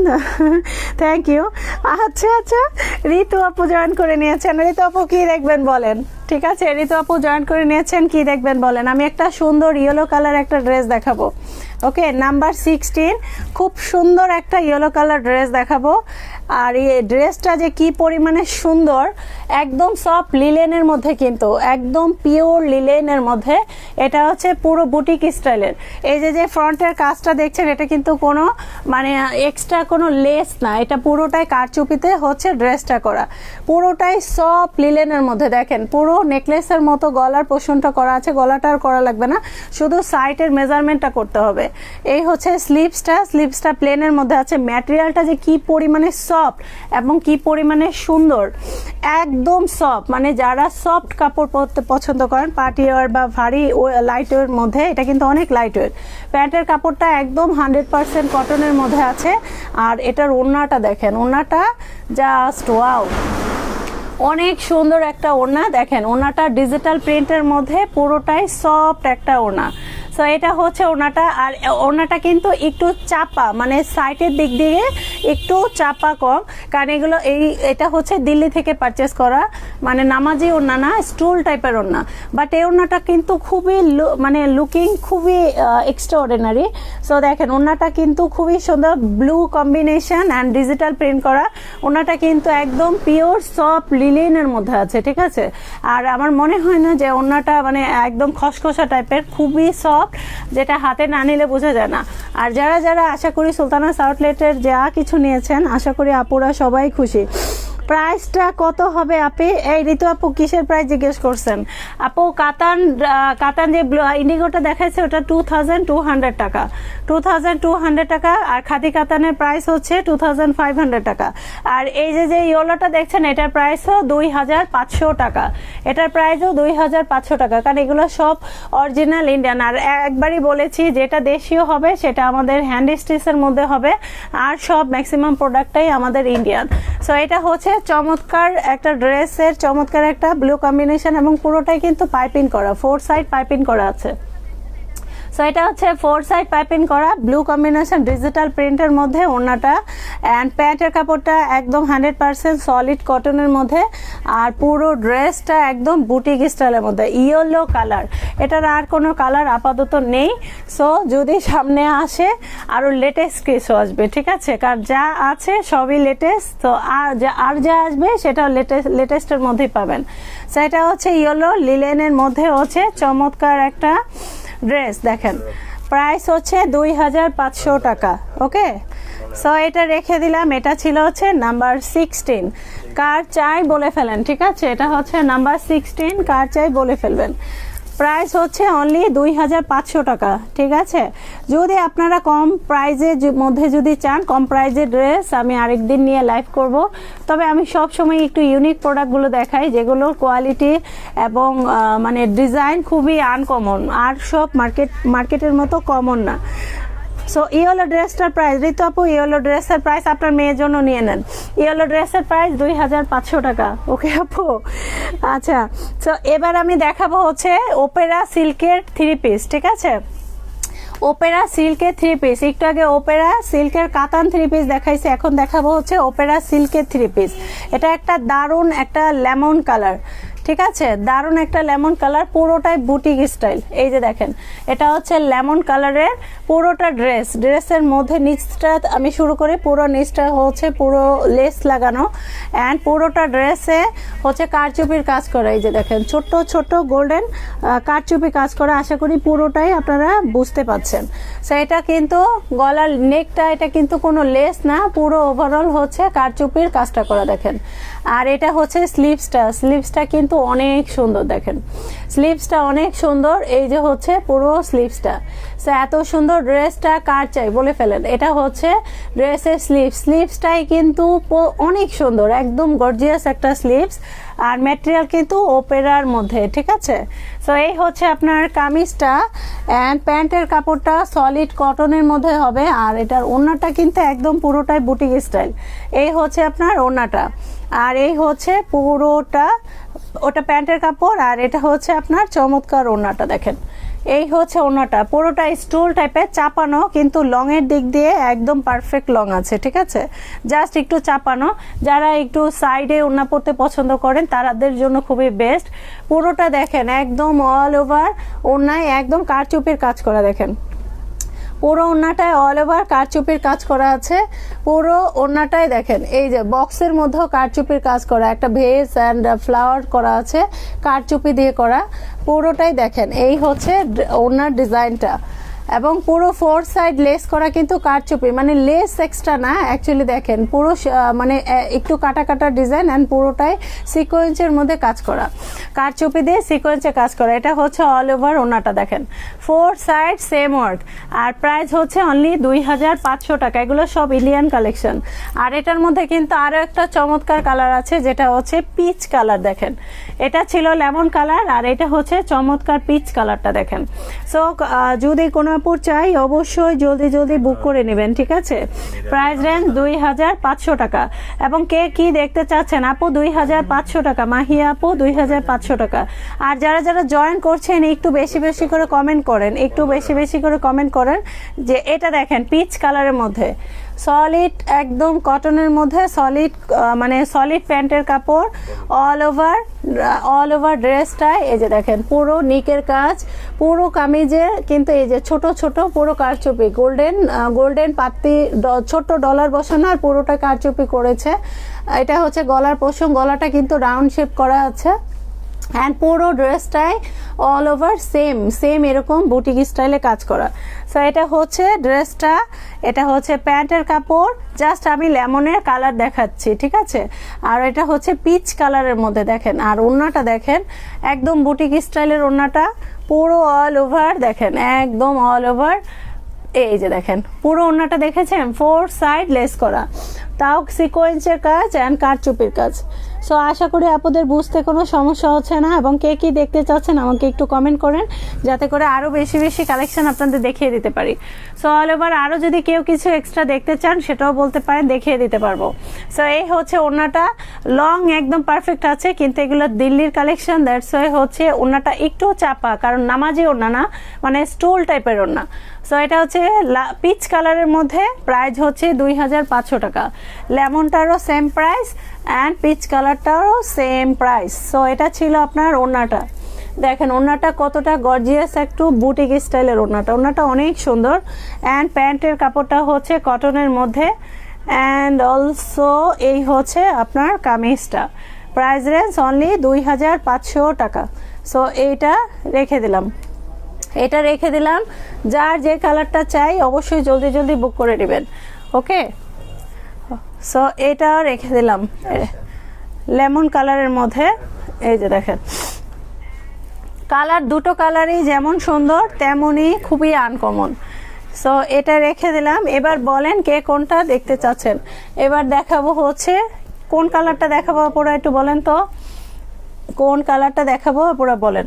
A: থ্যাংক ইউ। আচ্ছা আচ্ছা, ঋতু আপু জয়েন করে নিয়েছেন। ঋতু আপু কি দেখবেন বলেন? ঠিক আছে, ঋতু আপু জয়েন করে নিয়েছেন, কি দেখবেন বলেন? আমি একটা সুন্দর ইয়েলো কালার একটা ড্রেস দেখাবো। ওকে, নাম্বার 16, খুব সুন্দর একটা ইয়েলো কালার ড্রেস দেখাবো। আর এই ড্রেসটা যে কি পরিমাণে সুন্দর, একদম সফট লিলেনের মধ্যে, কিন্তু একদম পিওর লিলেনের মধ্যে। এটা হচ্ছে পুরো বুটিক স্টাইলের। এই যে ফ্রন্টের কাজটা দেখছেন, এটা কিন্তু কোনো মানে এক্সট্রা কোনো লেস না, এটা পুরোটাই কারচুপিতে হচ্ছে ড্রেসটা করা, পুরোটাই সফট লিলেনের মধ্যে। দেখেন পুরো নেকলেসের মতো গলার পোর্শনটা করা আছে, গলাটা আর করা লাগবে না, শুধু সাইডের মেজারমেন্টটা করতে হবে। এই হচ্ছে স্লিভসটা প্লেনের মধ্যে আছে। ম্যাটেরিয়ালটা যে কি পরিমাণে সফট এবং কি পরিমাণে সুন্দর, একদম সফট, মানে যারা সফট কাপড় পরতে পছন্দ করেন, পার্টি ওয়্যার বা ভারী লাইট ওয়ের মধ্যে, এটা কিন্তু অনেক লাইট ওয়েট। প্যান্টের কাপড়টা একদম 100% কটনের মধ্যে আছে। আর এটার ওড়নাটা দেখেন, ওড়নাটা জাস্ট ওয়াও, অনেক সুন্দর একটা ওড়না। দেখেন ওড়নাটা ডিজিটাল প্রিন্টের মধ্যে, পুরোটাই সফট একটা ওড়না। সো এটা হচ্ছে ওড়নাটা। আর ওড়নাটা কিন্তু একটু চাপা, মানে সাইডের দিক দিয়ে একটু চাপা কম, কারণ এটা হচ্ছে দিল্লি থেকে পারচেস করা, মানে নামাজি ওড়না না, স্টুল টাইপের ওড়না। বাট এই ওড়নাটা কিন্তু খুবই মানে লুকিং খুবই এক্সট্রাঅর্ডিনারি। সো দেখেন ওড়নাটা কিন্তু খুবই সুন্দর, blue combination and digital print করা। ওড়নাটা কিন্তু একদম পিওর সফট লিলেনের মধ্যে আছে, ঠিক আছে। আর আমার মনে হয় না যে ওড়নাটা মানে একদম খসখসা টাইপের, খুবই সফট, যেটা হাতে না নিলে বোঝা যায় না। আর যারা আশা করি সুলতানাস আউটলেটের যা কিছু নিয়েছেন, আশা করি আপুরা সবাই খুশি। প্রাইসটা কত হবে আপি? এই ঋতু আপু কিসের প্রাইস জিজ্ঞেস করছেন? আপু কাতান যে ইন্ডিগোটা দেখাচ্ছে ওটা 2200 টাকা, 2200 টাকা। আর খাদি কাতানের প্রাইস হচ্ছে 2500 টাকা। আর এই যে ইয়েলোটা দেখছেন, এটার প্রাইসও 2500 টাকা, এটার প্রাইসও 2500 টাকা, কারণ এগুলো সব অরিজিনাল ইন্ডিয়ান। আর একবারই বলেছি, যেটা দেশীয় হবে সেটা আমাদের হ্যান্ড স্টিচের মধ্যে হবে, আর সব ম্যাক্সিমাম প্রোডাক্টটাই আমাদের ইন্ডিয়ান। সো এটা হচ্ছে চমৎকার একটা ড্রেসের চমৎকার একটা ব্লু কম্বিনেশন, এবং পুরোটাই কিন্তু পাইপিং করা, 4 সাইড পাইপিং করা আছে। সো এটা হচ্ছে 4 সাইড পাইপিং করা ব্লু কম্বিনেশন ডিজিটাল প্রিন্টের মধ্যে ওড়নাটা। অ্যান্ড প্যান্টের কাপড়টা একদম 100% সলিড কটনের মধ্যে। আর পুরো ড্রেসটা একদম বুটিক স্টাইলের মধ্যে, ইয়েলো কালার, এটার আর কোনো কালার আপাতত নেই। সো যদি সামনে আসে আরও লেটেস্ট কিছু আসবে, ঠিক আছে, কারণ যা আছে সবই লেটেস্ট। তো আর যা আসবে সেটা লেটেস্টের মধ্যেই পাবেন। সো এটা হচ্ছে ইয়েলো লিলেনের মধ্যে হচ্ছে চমৎকার একটা ড্রেস। দেখেন প্রাইস হচ্ছে 2500 টাকা। ওকে, সো এটা রেখে দিলাম। এটা ছিল হচ্ছে নাম্বার 16, কার চাই বলে ফেলেন, ঠিক আছে। এটা হচ্ছে নাম্বার 16, কার চাই বলে ফেলবেন। প্রাইস হচ্ছে অনলি 2500 টাকা, ঠিক আছে। যদি আপনারা কম প্রাইজের মধ্যে যদি চান, কম প্রাইজের ড্রেস আমি আরেকদিন নিয়ে লাইভ করব। তবে আমি সব সময় একটু ইউনিক প্রোডাক্টগুলো দেখাই, যেগুলোর কোয়ালিটি এবং মানে ডিজাইন খুবই আনকমন, আর সব মার্কেটের মতো কমন না। সো ইয়েলো ড্রেসটার প্রাইস, ঋতু আপু ইয়েলো ড্রেসের প্রাইস আপনার মেয়ের জন্য নিয়ে নেন। ইয়েলো ড্রেসের প্রাইস 2500 টাকা। ওকে আপু, আচ্ছা। সো এবার আমি দেখাবো হচ্ছে ওপেরা সিল্কের 3 পিস, ঠিক আছে। ওপেরা সিল্কের 3 পিস, একটু আগে ওপেরা সিল্কের কাতান 3 পিস দেখাইছে, এখন দেখাবো হচ্ছে ওপেরা সিল্কের 3 পিস। এটা একটা দারুণ একটা লেমন কালার, ঠিক আছে, দারুণ একটা লেমন কালার, পুরোটাই বুটিক স্টাইল। এই যে দেখেন, এটা হচ্ছে লেমন কালারের পুরোটা ড্রেসের মধ্যে নিচটা আমি শুরু করি, পুরো নিচটা হচ্ছে পুরো লেস লাগানো, অ্যান্ড পুরোটা ড্রেসে হচ্ছে কারচুপির কাজ করা। এই যে দেখেন ছোট্ট ছোট্ট গোল্ডেন কারচুপি কাজ করা, আশা করি পুরোটাই আপনারা বুঝতে পাচ্ছেন। সো এটা কিন্তু গলার নেকটা, এটা কিন্তু কোনো লেস না, পুরো ওভারঅল হচ্ছে কারচুপির কাজটা করা। দেখেন, আর এটা হচ্ছে স্লিভসটা কিন্তু অনেক সুন্দর। দেখেন স্লিভসটা অনেক সুন্দর, এই যে হচ্ছে পুরো সো এত সুন্দর ড্রেসটা কার চাই বলে ফেলেন। এটা হচ্ছে ড্রেসের স্লিভসটাই কিন্তু অনেক সুন্দর, একদম গর্জিয়াস একটা স্লিভস, আর ম্যাটেরিয়াল কিন্তু ওপেরার মধ্যে, ঠিক আছে। সো এই হচ্ছে আপনার কামিজটা, অ্যান্ড প্যান্টের কাপড়টা সলিড কটনের মধ্যে হবে, আর এটার ওড়নাটা কিন্তু একদম পুরোটাই বুটিক স্টাইল। এই হচ্ছে আপনার ওড়নাটা, আর এই হচ্ছে পুরোটা, ওটা প্যান্টের কাপড়, আর এটা হচ্ছে আপনার চমৎকার ওড়নাটা। দেখেন এই হচ্ছে ওড়নাটা, পুরোটা স্টোল টাইপের চাপানো, কিন্তু লং এর দিক দিয়ে একদম পারফেক্ট লং আছে, ঠিক আছে, জাস্ট একটু চাপানো। যারা একটু সাইডে ওড়না পরতে পছন্দ করেন তাদের জন্য খুবই বেস্ট। পুরোটা দেখেন একদম অল ওভার ওড়নায় একদম কারচুপির কাজ করা, দেখেন পুরো ওড়নাটায় অল ওভার কারচুপির কাজ করা আছে। পুরো ওড়নাটাই দেখেন এই যে বক্সের মধ্যেও কারচুপির কাজ করা, একটা ভেস অ্যান্ড ফ্লাওয়ার করা আছে কারচুপি দিয়ে করা। পুরোটাই দেখেন এই হচ্ছে ওড়নার ডিজাইনটা, এবং পুরো 4 সাইড লেস করা কিন্তু কারচুপি, মানে লেস এক্সট্রা না অ্যাকচুয়ালি। দেখেন পুরো মানে একটু কাটা কাটা ডিজাইন, অ্যান্ড পুরোটাই সিকোয়েন্সের মধ্যে কাজ করা, কারচুপি দিয়ে সিকোয়েন্সে কাজ করা। এটা হচ্ছে অল ওভার ওড়নাটা, দেখেন 4 সাইড সেম ওয়ার্ক, আর প্রাইস হচ্ছে অনলি 2500 টাকা। এগুলো সব ইন্ডিয়ান কালেকশন। আর এটার মধ্যে কিন্তু আরও একটা চমৎকার কালার আছে, যেটা হচ্ছে পিচ কালার। দেখেন এটা ছিল লেমন কালার, আর এটা হচ্ছে চমৎকার পিচ কালারটা। দেখেন সো যদি কোনো আপুর চাই অবশ্যই জলদি জলদি বুক করে নেবেন, ঠিক আছে। প্রাইস রেঞ্জ 2500 টাকা। এবং কে কি দেখতে চাচ্ছেন আপু? 2500 টাকা। মাহিয়া আপু 2500 টাকা। আর যারা যারা জয়েন করছেন একটু বেশি বেশি করে কমেন্ট করেন, একটু বেশি বেশি করে কমেন্ট করেন যে এটা দেখেন পিচ কালারের মধ্যে সলিড, একদম কটনের মধ্যে সলিড, মানে সলিড প্যান্টের কাপড়, অল ওভার ড্রেসটায় এই যে দেখেন পুরো নিকের কাজ, পুরো কামিজে কিন্তু এই যে ছোট ছোট পুরো কারচুপি, গোল্ডেন পাতি ছোট ডলার বসানো, আর পুরোটা কারচুপি করেছে। এটা হচ্ছে গলার পোষণ, গলাটা কিন্তু রাউন্ড শেপ করা আছে, অ্যান্ড পুরো ড্রেসটাই অল ওভার সেম এরকম বুটিক স্টাইলে কাজ করা। সো এটা হচ্ছে ড্রেসটা, এটা হচ্ছে প্যান্টের কাপড়, জাস্ট আমি লেমনের কালার দেখাচ্ছি, ঠিক আছে। আর এটা হচ্ছে পিচ কালারের মধ্যে, দেখেন। আর ওড়নাটা দেখেন একদম বুটিক স্টাইলের ওড়নাটা, পুরো অল ওভার দেখেন একদম অল ওভার। এই যে দেখেন পুরো ওড়নাটা দেখেছেন 4 সাইড লেস করা, তাও সিকোয়েন্সের কাজ অ্যান্ড কারচুপির কাজ। সো আশা করি আপনাদের বুঝতে কোনো সমস্যা হচ্ছে না। এবং কে কি দেখতে চাচ্ছেন আমাকে একটু কমেন্ট করেন, যাতে করে আরও বেশি বেশি কালেকশন আপনাদের দেখিয়ে দিতে পারি। সো অল ওভার আরও যদি কেউ কিছু এক্সট্রা দেখতে চান সেটাও বলতে পারেন, দেখিয়ে দিতে পারবো। সো এই হচ্ছে ওড়নাটা, লং একদম পারফেক্ট আছে, কিন্তু এগুলো দিল্লির কালেকশন, দ্যাটস ওয়াই হচ্ছে ওড়নাটা একটু চাপা, কারণ নামাজি ওড়না না, মানে স্টোল টাইপের ওড়না। সো এটা হচ্ছে পিচ কালারের মধ্যে, প্রাইস হচ্ছে 2500 টাকা। লেমনটারও সেম প্রাইস, অ্যান্ড পিচ কালারটারও সেম প্রাইস। সো এটা ছিল আপনার ওড়নাটা। দেখেন ওড়নাটা কতটা গর্জিয়াস, একটু বুটিক স্টাইলের ওড়নাটা অনেক সুন্দর। অ্যান্ড প্যান্টের কাপড়টা হচ্ছে কটনের মধ্যে, অ্যান্ড অলসো এই হচ্ছে আপনার কামিজটা। প্রাইস রেঞ্জ অনলি 2500 টাকা। সো এইটা রেখে দিলাম, এটা রেখে দিলাম। যার যে কালারটা চাই অবশ্যই জলদি জলদি বুক করে নেবেন, ওকে। সো এটা রেখে দিলাম লেমন কালারের মধ্যে। এই যে দেখেন কালার, দুটো কালারই যেমন সুন্দর তেমনই খুবই আনকমন। সো এটা রেখে দিলাম। এবার বলেন কে কোনটা দেখতে চাচ্ছেন। এবার দেখাবো হচ্ছে কোন কালারটা দেখাবো আপুরা, একটু বলেন তো কোন কালারটা দেখাবো আপুরা, বলেন।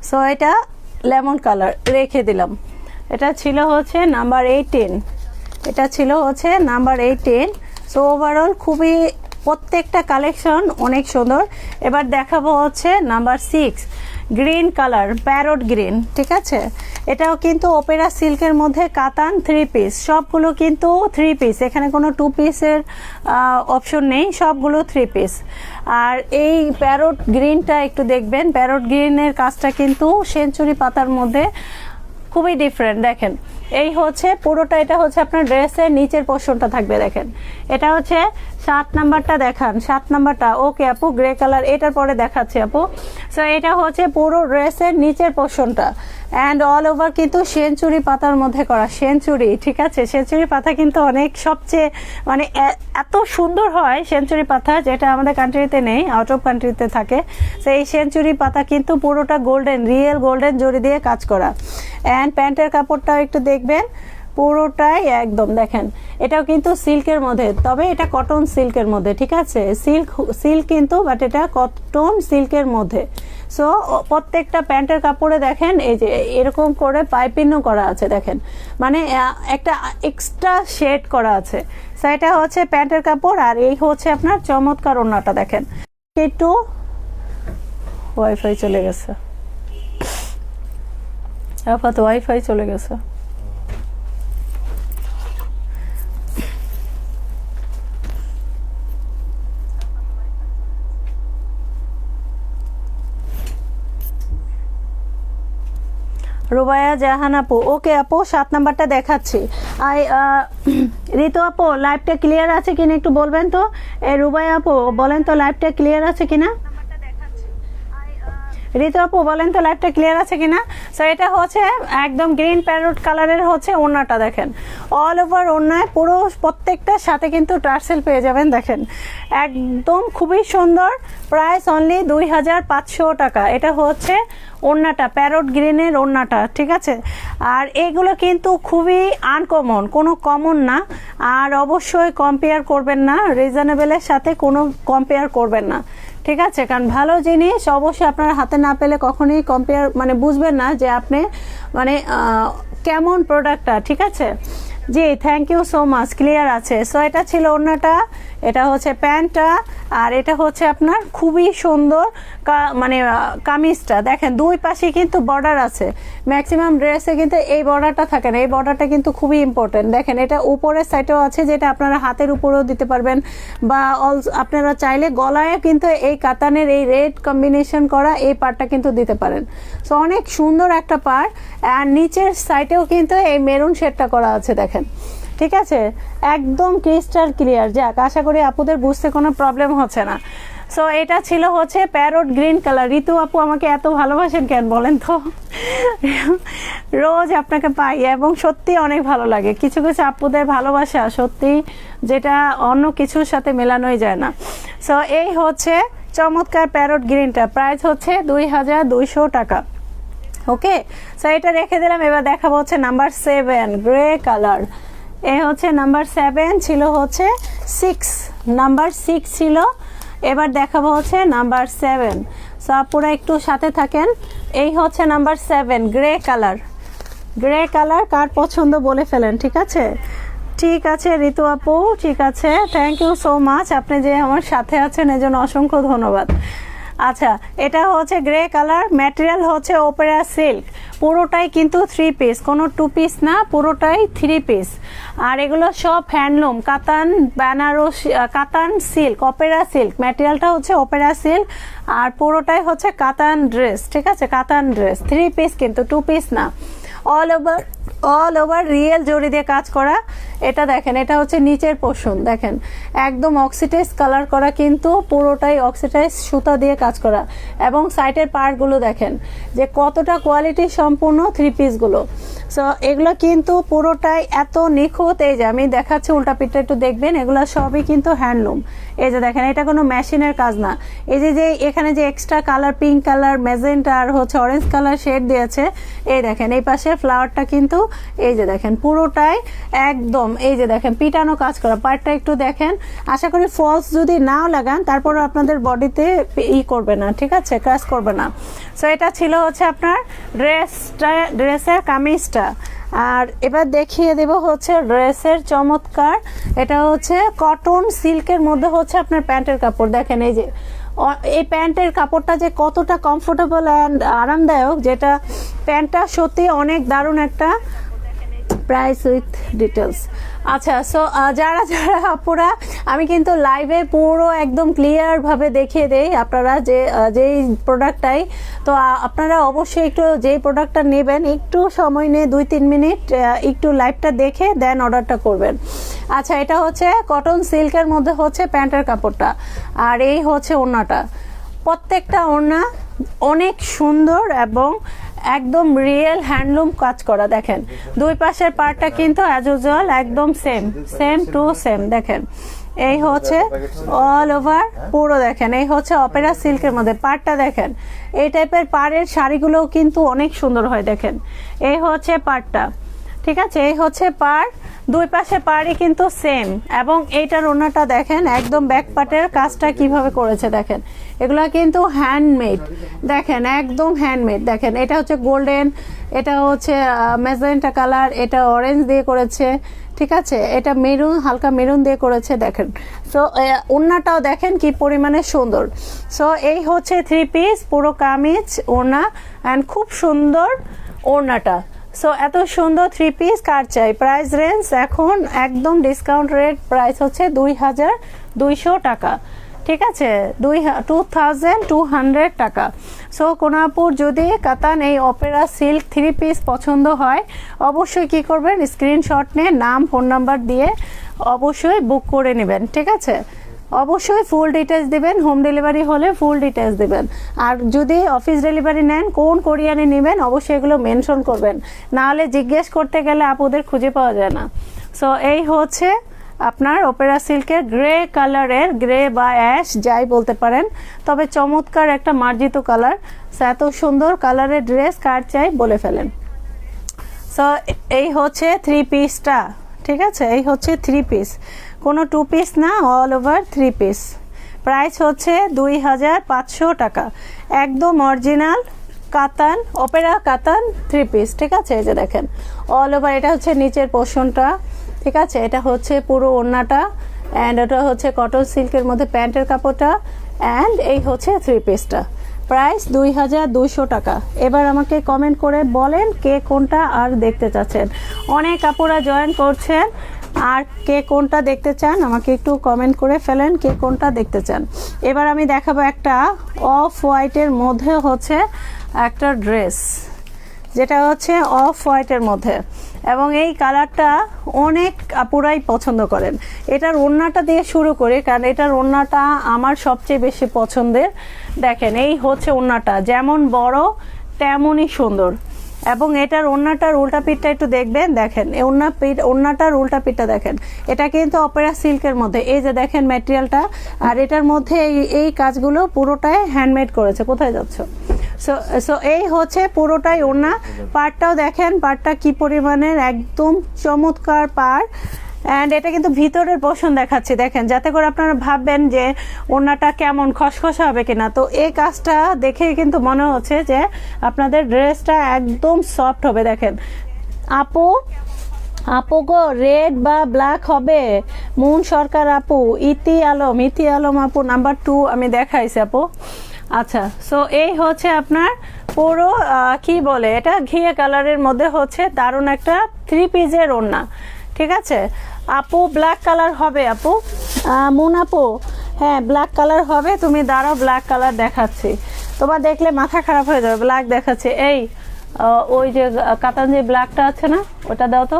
A: সো এটা লেমন কালার রেখে দিলাম। এটা ছিল হচ্ছে নাম্বার 18, এটা ছিল হচ্ছে নাম্বার 18। সো ওভারঅল খুবই প্রত্যেকটা কালেকশন অনেক সুন্দর। এবার দেখাবো হচ্ছে number 6, green colour, parrot green, ঠিক আছে। এটাও কিন্তু ওপেরা সিল্কের মধ্যে কাতান 3 পিস, সবগুলো কিন্তু 3 পিস, এখানে কোনো 2 পিসের অপশন নেই, সবগুলো 3 পিস। আর এই প্যারট গ্রিনটা একটু দেখবেন, প্যারট গ্রিনের কাজটা কিন্তু সেঞ্চুরি পাতার মধ্যে খুবই ডিফারেন্ট। দেখেন এই হচ্ছে পুরোটা, এটা হচ্ছে আপনার ড্রেসের নিচের পোর্শনটা থাকবে। দেখেন এটা হচ্ছে 7 নাম্বারটা, দেখান 7 নাম্বারটা। ওকে আপু, গ্রে কালার, এটার পরে দেখাচ্ছি আপু। সো এটা হচ্ছে পুরো ড্রেসের নিচের পোর্শনটা, অ্যান্ড অল ওভার কিন্তু সেঞ্চুরি পাতার মধ্যে করা, সেঞ্চুরি, ঠিক আছে। সেঞ্চুরি পাতা কিন্তু অনেক সবচেয়ে মানে এত সুন্দর হয় সেঞ্চুরি পাতা, যেটা আমাদের কান্ট্রিতে নেই, আউট অফ কান্ট্রিতে থাকে। তো এই সেঞ্চুরি পাতা কিন্তু পুরোটা গোল্ডেন, রিয়েল গোল্ডেন জরি দিয়ে কাজ করা। অ্যান্ড প্যান্টের কাপড়টাও একটু দেখবেন, পুরোটাই একদম দেখেন, এটাও কিন্তু সিল্কের মধ্যে, তবে এটা কটন সিল্কের মধ্যে, ঠিক আছে। সিল্ক কিন্তু, বাট এটা কটন সিল্কের মধ্যে। সো প্রত্যেকটা প্যান্টের কাপড়ে দেখেন এই যে এরকম করে পাইপিংও করা আছে, দেখেন মানে একটা এক্সট্রা শেড করা আছে। সো এটা হচ্ছে প্যান্টের কাপড়, আর এই হচ্ছে আপনার চমৎকার ওড়নাটা দেখেন। একটু ওয়াইফাই চলে গেছে, আপাতত ওয়াইফাই চলে গেছে। রুবায়া জাহান আপু, ওকে আপু 7 নাম্বারটা দেখাচ্ছি। ঋতু আপু লাইভটা ক্লিয়ার আছে কিনা একটু বলবেন তো। রুবায়া আপু বলেন তো লাইভটা ক্লিয়ার আছে কিনা। ঋতু আপু বলেন তো লাইভটা ক্লিয়ার আছে কিনা। সো এটা হচ্ছে একদম গ্রিন প্যারট কালারের হচ্ছে ওড়নাটা দেখেন, অল ওভার ওড়নায় পুরো প্রত্যেকটার সাথে কিন্তু টার্সেল পেয়ে যাবেন, দেখেন একদম খুবই সুন্দর। প্রাইস অনলি 2500 টাকা। এটা হচ্ছে ওড়নাটা, প্যারট গ্রিনের ওড়নাটা, ঠিক আছে। আর এগুলো কিন্তু খুবই আনকমন, কোনো কমন না। আর অবশ্যই কম্পেয়ার করবেন না, রিজনেবলের সাথে কোনো কম্পেয়ার করবেন না, ঠিক আছে। কারণ ভালো জিনিস অবশ্যই আপনার হাতে না পেলে কখনোই কম্পেয়ার মানে বুঝবেন না যে আপনি মানে কেমন প্রোডাক্টটা, ঠিক আছে। জি thank you so much, clear আছে। সো এটা ছিল ওড়নাটা, এটা হচ্ছে প্যান্টটা, আর এটা হচ্ছে আপনার খুবই সুন্দর মানে কামিজটা দেখেন, দুই পাশে কিন্তু বর্ডার আছে। ম্যাক্সিমাম ড্রেসে কিন্তু এই বর্ডারটা থাকে না, এই বর্ডারটা কিন্তু খুবই ইম্পর্টেন্ট। দেখেন এটা উপরের সাইডেও আছে, যেটা আপনারা হাতের উপরেও দিতে পারবেন, বা আপনারা চাইলে গলায় কিন্তু এই কাতানের এই রেড কম্বিনেশন করা এই পার্টটা কিন্তু দিতে পারেন। সো অনেক সুন্দর একটা পার্ট। আর নিচের সাইডেও কিন্তু এই মেরুন শেডটা করা আছে দেখেন, ঠিক আছে, একদম ক্রিস্টাল ক্লিয়ার। যাক, আশা করি আপুদের বুঝতে কোনো প্রবলেম হচ্ছে না। সো এটা ছিল হচ্ছে প্যারট গ্রিন কালার। ঋতু আপু আমাকে এত ভালোবাসেন কেন বলেন তো। রোজ আপনাকে পাই এবং সত্যি অনেক ভালো লাগে। কিছু কিছু আপুদের ভালোবাসা সত্যি যেটা অন্য কিছুর সাথে মেলানোই যায় না। সো এই হচ্ছে চমৎকার প্যারট গ্রিনটা, প্রাইস হচ্ছে 2200 টাকা। ওকে, সো এটা রেখে দিলাম। এবার দেখাবো হচ্ছে নাম্বার 7 গ্রে কালার। এ হচ্ছে নাম্বার 7 ছিল হচ্ছে 6, নাম্বার 6 ছিল। এবার দেখাবো হচ্ছে নাম্বার 7। সো আপুরা একটু সাথে থাকেন। এই হচ্ছে number 7 grey colour. Grey colour কার পছন্দ বলে ফেলেন, ঠিক আছে। ঠিক আছে ঋতু আপু, ঠিক আছে, থ্যাংক ইউ সো মাচ, আপনি যে আমার সাথে আছেন এজন্য অসংখ্য ধন্যবাদ। আচ্ছা, এটা হচ্ছে গ্রে কালার, ম্যাটেরিয়াল হচ্ছে ওপেরা সিল্ক, পুরোটাই কিন্তু 3 পিস, কোনো 2 পিস না, পুরোটাই 3 পিস। আর এগুলো সব হ্যান্ডলুম, কাতান, বেনারস, কাতান সিল্ক, ওপেরা সিল্ক, ম্যাটেরিয়ালটা হচ্ছে ওপেরা সিল্ক, আর পুরোটাই হচ্ছে কাতান ড্রেস, ঠিক আছে, কাতান ড্রেস 3 পিস কিন্তু 2 পিস না। অল ওভার রিয়েল জরি দিয়ে কাজ করা। এটা দেখেন, এটা হচ্ছে নিচের পোর্শন দেখেন, একদম অক্সিডাইজ কালার করা, কিন্তু পুরোটাই অক্সিডাইজ সুতা দিয়ে কাজ করা। এবং সাইডের পার্টগুলো দেখেন যে কতটা কোয়ালিটি সম্পূর্ণ 3 পিসগুলো। সো এগুলো কিন্তু পুরোটাই এত নিখুঁত। এই যে আমি দেখাচ্ছি উল্টা পিঠটা একটু দেখবেন, এগুলো সবই কিন্তু হ্যান্ডলুম। এই যে দেখেন, এটা কোনো মেশিনের কাজ না। এই যে এখানে যে extra colour, pink colour, magenta আর হচ্ছে অরেঞ্জ কালার শেড দিয়েছে, এই দেখেন এই পাশে ফ্লাওয়ারটা কিন্তু এই যে দেখেন পুরোটাই একদম এই যে দেখেন পিটানো কাজ করা। পার্টটা একটু দেখেন, আশা করি ফলস যদি নাও লাগান তারপরে আপনাদের বডিতে করবে না, ঠিক আছে, ক্রাশ করবে না। সো এটা ছিল হচ্ছে আপনার ড্রেসের কামিজটা। আর এবার দেখিয়ে দেব হচ্ছে ড্রেসের চমৎকার, এটা হচ্ছে কটন সিল্কের মধ্যে হচ্ছে আপনার প্যান্টের কাপড়। দেখেন এই যে এই প্যান্টের কাপড়টা যে কতটা কমফোর্টেবল অ্যান্ড আরামদায়ক, যেটা প্যান্টটা সত্যি অনেক দারুণ একটা। Price with details. আচ্ছা, সো যারা যারা আপুরা, আমি কিন্তু লাইভে পুরো একদম ক্লিয়ারভাবে দেখিয়ে দেই আপনারা যেই প্রোডাক্টটাই। তো আপনারা অবশ্যই একটু যেই প্রোডাক্টটা নেবেন একটু সময় নিয়ে 2-3 মিনিট একটু লাইভটা দেখে দেন অর্ডারটা করবেন। আচ্ছা, এটা হচ্ছে কটন সিল্কের মধ্যে হচ্ছে প্যান্টের কাপড়টা, আর এই হচ্ছে ওড়নাটা। প্রত্যেকটা ওড়না অনেক সুন্দর এবং একদম রিয়েল হ্যান্ডলুম কাজ করা। দেখেন দুই পাশের পার্টটা কিন্তু অ্যাজ ইউজুয়াল একদম সেম টু সেম। দেখেন এই হচ্ছে অল ওভার পুরো, দেখেন এই হচ্ছে অপেরা সিল্কের মধ্যে পাড়টা। দেখেন এই টাইপের পাড়ের শাড়িগুলোও কিন্তু অনেক সুন্দর হয়। দেখেন এই হচ্ছে পাড়টা, ঠিক আছে, এই হচ্ছে পাড়, দুই পাশে পাড়ই কিন্তু সেম। এবং এইটার ওড়নাটা দেখেন একদম ব্যাক পার্টের কাজটা কিভাবে করেছে। দেখেন এগুলা কিন্তু হ্যান্ডমেড, দেখেন একদম হ্যান্ডমেড। দেখেন এটা হচ্ছে গোল্ডেন, এটা হচ্ছে ম্যাজেন্টা কালার, এটা অরেঞ্জ দিয়ে করেছে, ঠিক আছে, এটা মেরুন, হালকা মেরুন দিয়ে করেছে। দেখেন সো ওড়নাটাও দেখেন কি পরিমাণে সুন্দর। সো এই হচ্ছে থ্রি পিস পুরো কামিজ ওড়না অ্যান্ড খুব সুন্দর ওড়নাটা। সো এত সুন্দর থ্রি পিস কার চাই? প্রাইস রেঞ্জ এখন একদম ডিসকাউন্ট রেট, প্রাইস হচ্ছে 2200 টাকা, ঠিক আছে, 2200 টাকা। সো কোনাপুর যদি কাতান এই অপেরা সিল্ক থ্রি পিস পছন্দ হয় অবশ্যই কি করবেন, স্ক্রিনশট নিয়ে নাম ফোন নাম্বার দিয়ে অবশ্যই বুক করে নেবেন, ঠিক আছে। অবশ্যই ফুল ডিটেলস দিবেন, হোম ডেলিভারি হলে ফুল ডিটেলস দিবেন। আর যদি অফিস ডেলিভারি নেন কোন কোরিয়ানে নেবেন অবশ্যই এগুলো মেনশন করবেন, নাহলে জিজ্ঞেস করতে গেলে আপুদের খুঁজে পাওয়া যায় না। সো এই হচ্ছে আপনার অপেরা সিল্কের গ্রে কালারের, গ্রে বা অ্যাশ যাই বলতে পারেন, তবে চমৎকার একটা মার্জিত কালার। এত সুন্দর কালারের ড্রেস কার চাই বলে ফেলেন। সো এই হচ্ছে থ্রি পিসটা, ঠিক আছে, এই হচ্ছে থ্রি পিস, কোনো টু পিস না, all over three piece. Price হচ্ছে 2500 টাকা, একদম অরিজিনাল কাতান, অপেরা কাতান থ্রি পিস, ঠিক আছে। এই যে দেখেন অল ওভার, এটা হচ্ছে নিচের পোর্শনটা, ঠিক আছে, এটা হচ্ছে পুরো ওড়নাটা অ্যান্ড এটা হচ্ছে কটন সিল্কের মধ্যে প্যান্টের কাপড়টা অ্যান্ড এই হচ্ছে থ্রি পিসটা। প্রাইস 2200 টাকা। এবার আমাকে কমেন্ট করে বলেন কে কোনটা আর দেখতে চাচ্ছেন। অনেক আপুরা জয়েন করছেন, আর কে কোনটা দেখতে চান আমাকে একটু কমেন্ট করে ফেলেন কে কোনটা দেখতে চান। এবার আমি দেখাবো একটা অফ হোয়াইটের মধ্যে হচ্ছে একটা ড্রেস, যেটা হচ্ছে অফ হোয়াইটের মধ্যে, এবং এই কালারটা অনেক আপুরাই পছন্দ করেন। এটার ওড়নাটা দিয়ে শুরু করি, কারণ এটার ওড়নাটা আমার সবচেয়ে বেশি পছন্দের। দেখেন এই হচ্ছে ওড়নাটা, যেমন বড় তেমনই সুন্দর, এবং এটার ওড়নাটার উল্টা পিঠটা একটু দেখবেন। দেখেন এই ওড়নাটার উল্টা পিঠটা দেখেন, এটা কিন্তু অপেরা সিল্কের মধ্যে, এই যে দেখেন ম্যাটেরিয়ালটা, আর এটার মধ্যে এই কাজগুলো পুরোটাই হ্যান্ডমেড করেছে। কোথায় যাচ্ছ? সো এই হচ্ছে পুরোটাই ওড়না। পাড়টাও দেখেন, পাড়টা কি পরিমাণের একদম চমৎকার পাড়, অ্যান্ড এটা কিন্তু ভিতরের পোর্শন দেখাচ্ছি, দেখেন, যাতে করে আপনারা ভাববেন যে ওড়নাটা কেমন খসখসা হবে কিনা। তো এই কাজটা দেখেই কিন্তু মনে হচ্ছে যে আপনাদের ড্রেসটা একদম সফট হবে। দেখেন আপু গো, রেড বা ব্ল্যাক হবে? মুন সরকার আপু, ইতি আলম আপু নাম্বার 2 আমি দেখাইছি আপু। আচ্ছা, সো এই হচ্ছে আপনার পুরো কি বলে এটা, ঘিয়ে কালারের মধ্যে হচ্ছে দারুণ একটা থ্রি পিসের ওড়না, ঠিক আছে। আপু ব্ল্যাক কালার হবে? আপু মুন আপু, হ্যাঁ ব্ল্যাক কালার হবে, তুমি দাঁড়াও ব্ল্যাক কালার দেখাচ্ছি, তোমার দেখলে মাথা খারাপ হয়ে যাবে, ব্ল্যাক দেখাচ্ছি। এই ওই যে কাতান যে ব্ল্যাকটা আছে না, ওটা দাও তো,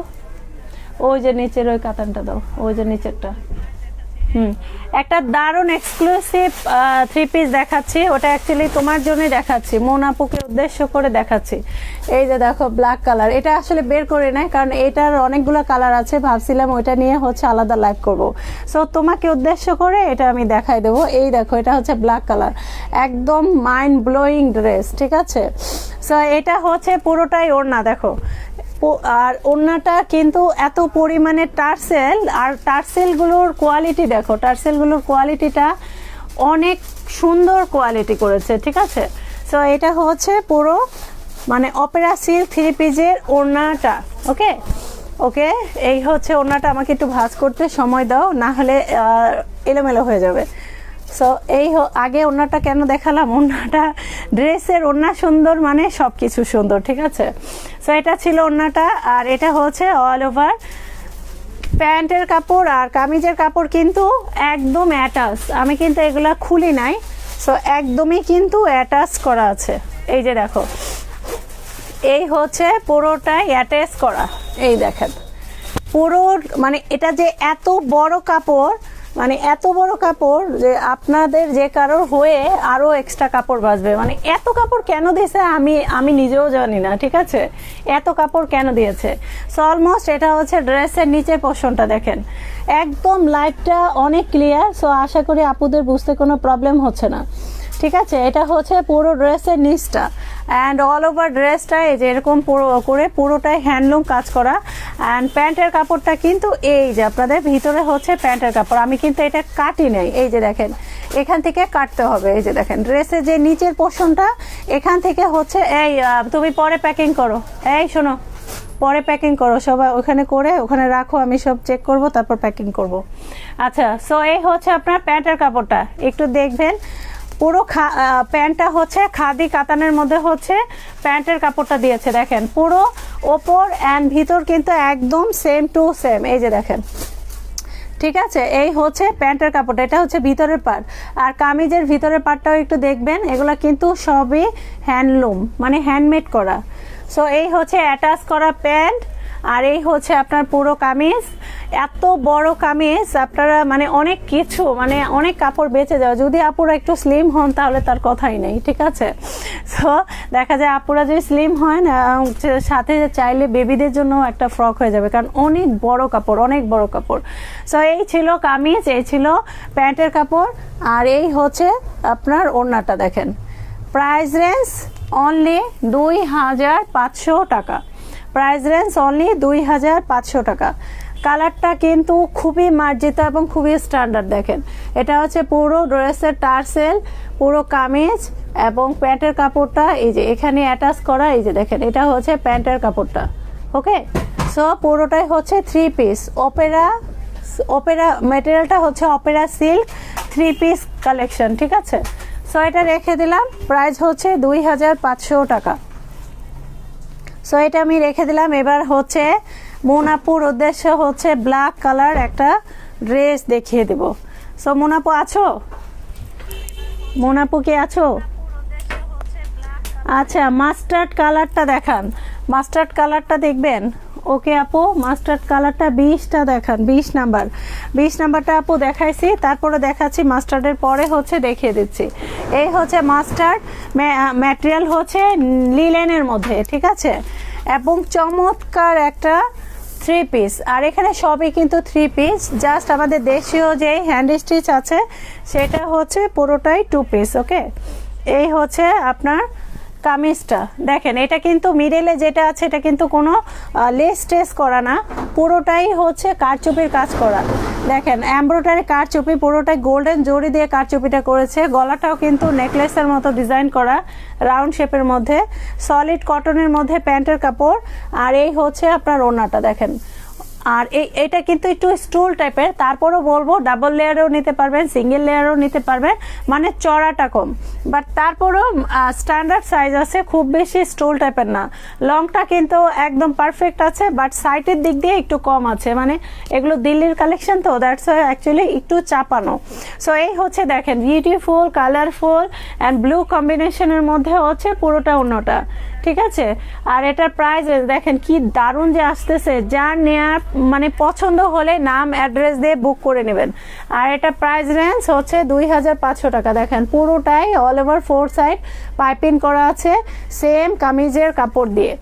A: ওই যে নিচের ওই কাতানটা দাও, ওই যে নিচেরটা। একটা দারুণ এক্সক্লুসিভ থ্রি পিস দেখাচ্ছি, ওটা অ্যাকচুয়ালি তোমার জন্যই দেখাচ্ছি, মন আপুকে উদ্দেশ্য করে দেখাচ্ছি। এই যে দেখো ব্ল্যাক কালার, এটা আসলে বের করে নেয় কারণ এটার অনেকগুলো কালার আছে, ভাবছিলাম ওইটা নিয়ে হচ্ছে আলাদা লাইভ করব। সো তোমাকে উদ্দেশ্য করে এটা আমি দেখাই দেবো। এই দেখো এটা হচ্ছে ব্ল্যাক কালার, একদম মাইন্ড ব্লোয়িং ড্রেস, ঠিক আছে। সো এটা হচ্ছে পুরোটাই ওড়না, দেখো, আর ওড়নাটা কিন্তু এত পরিমাণে টার্সেল, আর টার্সেলগুলোর কোয়ালিটি দেখো, টার্সেলগুলোর কোয়ালিটিটা অনেক সুন্দর কোয়ালিটি করেছে, ঠিক আছে। সো এটা হচ্ছে পুরো মানে অপেরা সিল্ক থ্রি পিসের ওড়নাটা। ওকে, এই হচ্ছে ওড়নাটা। আমাকে একটু ভাঁজ করতে সময় দাও, না হলে এলোমেলো হয়ে যাবে। সো এই আগে ওড়নাটা কেন দেখালাম, ওড়নাটা ড্রেসের ওড়না সুন্দর মানে সব কিছু সুন্দর, ঠিক আছে। সো এটা ছিল ওড়নাটা, আর এটা হচ্ছে অল ওভার প্যান্টের কাপড় আর কামিজের কাপড় কিন্তু একদম অ্যাটাচ, আমি কিন্তু এগুলা খুলি নাই। সো একদমই কিন্তু অ্যাটাচ করা আছে, এই যে দেখো, এই হচ্ছে পুরোটাই অ্যাটাচ করা। এই দেখেন পুরো, মানে এটা যে এত বড় কাপড় মানে এত বড় কাপড় যে আপনাদের যে কারোর হয়ে আরও এক্সট্রা কাপড় বাঁচবে। মানে এত কাপড় কেন দিয়েছে আমি নিজেও জানি না, ঠিক আছে, এত কাপড় কেন দিয়েছে। সো অলমোস্ট এটা হচ্ছে ড্রেসের নিচের পোর্শনটা দেখেন, একদম লাইটটা অনেক ক্লিয়ার। সো আশা করি আপুদের বুঝতে কোনো প্রবলেম হচ্ছে না, ঠিক আছে। এটা হচ্ছে পুরো ড্রেসের নিচটা অ্যান্ড অল ওভার ড্রেসটা এই যে এরকম পুরো করে পুরোটাই হ্যান্ডলুম কাজ করা। অ্যান্ড প্যান্টের কাপড়টা কিন্তু এই যে আপনাদের ভিতরে হচ্ছে প্যান্টের কাপড়, আমি কিন্তু এটা কাটি নাই, এই যে দেখেন এখান থেকে কাটতে হবে। এই যে দেখেন ড্রেসের যে নিচের পোর্শনটা এখান থেকে হচ্ছে এই তুমি পরে প্যাকিং করো, এই শোনো পরে প্যাকিং করো সবাই, ওখানে করে ওখানে রাখো, আমি সব চেক করব তারপর প্যাকিং করব। আচ্ছা, সো এই হচ্ছে আপনার প্যান্টের কাপড়টা, একটু দেখবেন পুরো প্যান্টটা হচ্ছে খাদি কাতানের মধ্যে হচ্ছে প্যান্টের কাপড়টা দিয়েছে, দেখেন পুরো ওপর অ্যান্ড ভিতর কিন্তু একদম সেম টু সেম, এই যে দেখেন, ঠিক আছে। এই হচ্ছে প্যান্টের কাপড়টা, এটা হচ্ছে ভিতরের পার্ট। আর কামিজের ভিতরের পার্টটাও একটু দেখবেন, এগুলো কিন্তু সবই হ্যান্ডলুম মানে হ্যান্ডমেড করা। সো এই হচ্ছে অ্যাটাচ করা প্যান্ট, আর এই হচ্ছে আপনার পুরো কামিজ। এত বড় কামিজ আপনারা মানে অনেক কিছু মানে অনেক কাপড় বেঁচে যাওয়া। যদি আপুরা একটু স্লিম হন তাহলে তার কথাই নেই, ঠিক আছে। সো দেখা যায় আপুরা যদি স্লিম হয় না, সাথে চাইলে বেবিদের জন্য একটা ফ্রক হয়ে যাবে, কারণ অনেক বড় কাপড়, অনেক বড় কাপড়। সো এই ছিল কামিজ, এই ছিল প্যান্টের কাপড়, আর এই হচ্ছে আপনার ওড়নাটা দেখেন। প্রাইস রেঞ্জ অনলি 2500 টাকা, প্রাইস রেঞ্জ অনলি 2500 টাকা। কালারটা কিন্তু খুবই মার্জিত এবং খুবই স্ট্যান্ডার্ড, দেখেন এটা হচ্ছে পুরো ড্রেসের টার্সেল, পুরো কামিজ এবং প্যান্টের কাপড়টা এই যে এখানে অ্যাটাচ করা, এই যে দেখেন এটা হচ্ছে প্যান্টের কাপড়টা। ওকে, সো পুরোটাই হচ্ছে 3 পিস অপেরা ম্যাটেরিয়ালটা হচ্ছে অপেরা সিল্ক 3 পিস কালেকশন, ঠিক আছে। সো এটা রেখে দিলাম, প্রাইস হচ্ছে 2500 টাকা। সো এটা আমি রেখে দিলাম। এবার হচ্ছে মোনাপুর উদ্দেশ্য হচ্ছে ব্ল্যাক কালার একটা ড্রেস দেখিয়ে দেব। সো মোনাপু আছো? মোনাপু কে আছো? আচ্ছা, মাস্টার্ড কালারটা দেখান, মাস্টার্ড কালারটা দেখবেন। ওকে আপু, মাস্টার্ড কালারটা 20টা দেখান, 20 নাম্বারটা আপু দেখাইছি, তারপরে দেখাচ্ছি মাস্টার্ডের পরে হচ্ছে দেখিয়ে দিচ্ছি। এই হচ্ছে মাস্টার্ড, ম্যাটেরিয়াল হচ্ছে লিলেনের মধ্যে, ঠিক আছে, এবং চমৎকার একটা 3 পিস। আর এখানে সবই কিন্তু 3 পিস, জাস্ট আমাদের দেশীয় যে হ্যান্ড স্টিচ আছে সেটা হচ্ছে পুরোটাই 2 পিস। ওকে, এই হচ্ছে আপনার কামিজটা দেখেন, এটা কিন্তু মিডলে যেটা আছে এটা কিন্তু কোনো লেস টেস করা না, পুরোটাই হচ্ছে কারচুপির কাজ করা। দেখেন এমব্রয়ডারি কারচুপি, পুরোটাই গোল্ডেন জড়ি দিয়ে কারচুপিটা করেছে। গলাটাও কিন্তু নেকলেসের মতো ডিজাইন করা, রাউন্ড শেপের মধ্যে, সলিড কটনের মধ্যে প্যান্টের কাপড়। আর এই হচ্ছে আপনার ওড়নাটা দেখেন। আর এটা কিন্তু একটু স্টুল টাইপের, তারপরও বলবো ডাবল লেয়ারও নিতে পারবেন, সিঙ্গেল লেয়ারও নিতে পারবেন, মানে চড়াটা কম, বাট তারপরও স্ট্যান্ডার্ড সাইজ আছে, খুব বেশি স্টুল টাইপের না। লংটা কিন্তু একদম পারফেক্ট আছে, বাট সাইডের দিক দিয়ে একটু কম আছে, মানে এগুলো দিল্লির কালেকশন তো, দ্যাটস অ্যাকচুয়ালি একটু চাপানো। সো এই হচ্ছে দেখেন বিউটিফুল কালারফুল অ্যান্ড ব্লু কম্বিনেশনের মধ্যে হচ্ছে পুরোটা অন্যটা, ঠিক আছে। আর এটার প্রাইস দেখেন কি দারুণ যে আসতেছে, যার নেয়ার মানে পছন্দ হলে নাম অ্যাড্রেস দিয়ে বুক করে নেবেন। আর এটা প্রাইস রেঞ্জ হচ্ছে 2500 টাকা। দেখেন পুরোটাই অল ওভার 4 সাইড পাইপিং করা আছে, সেম কামিজের কাপড় দিয়ে,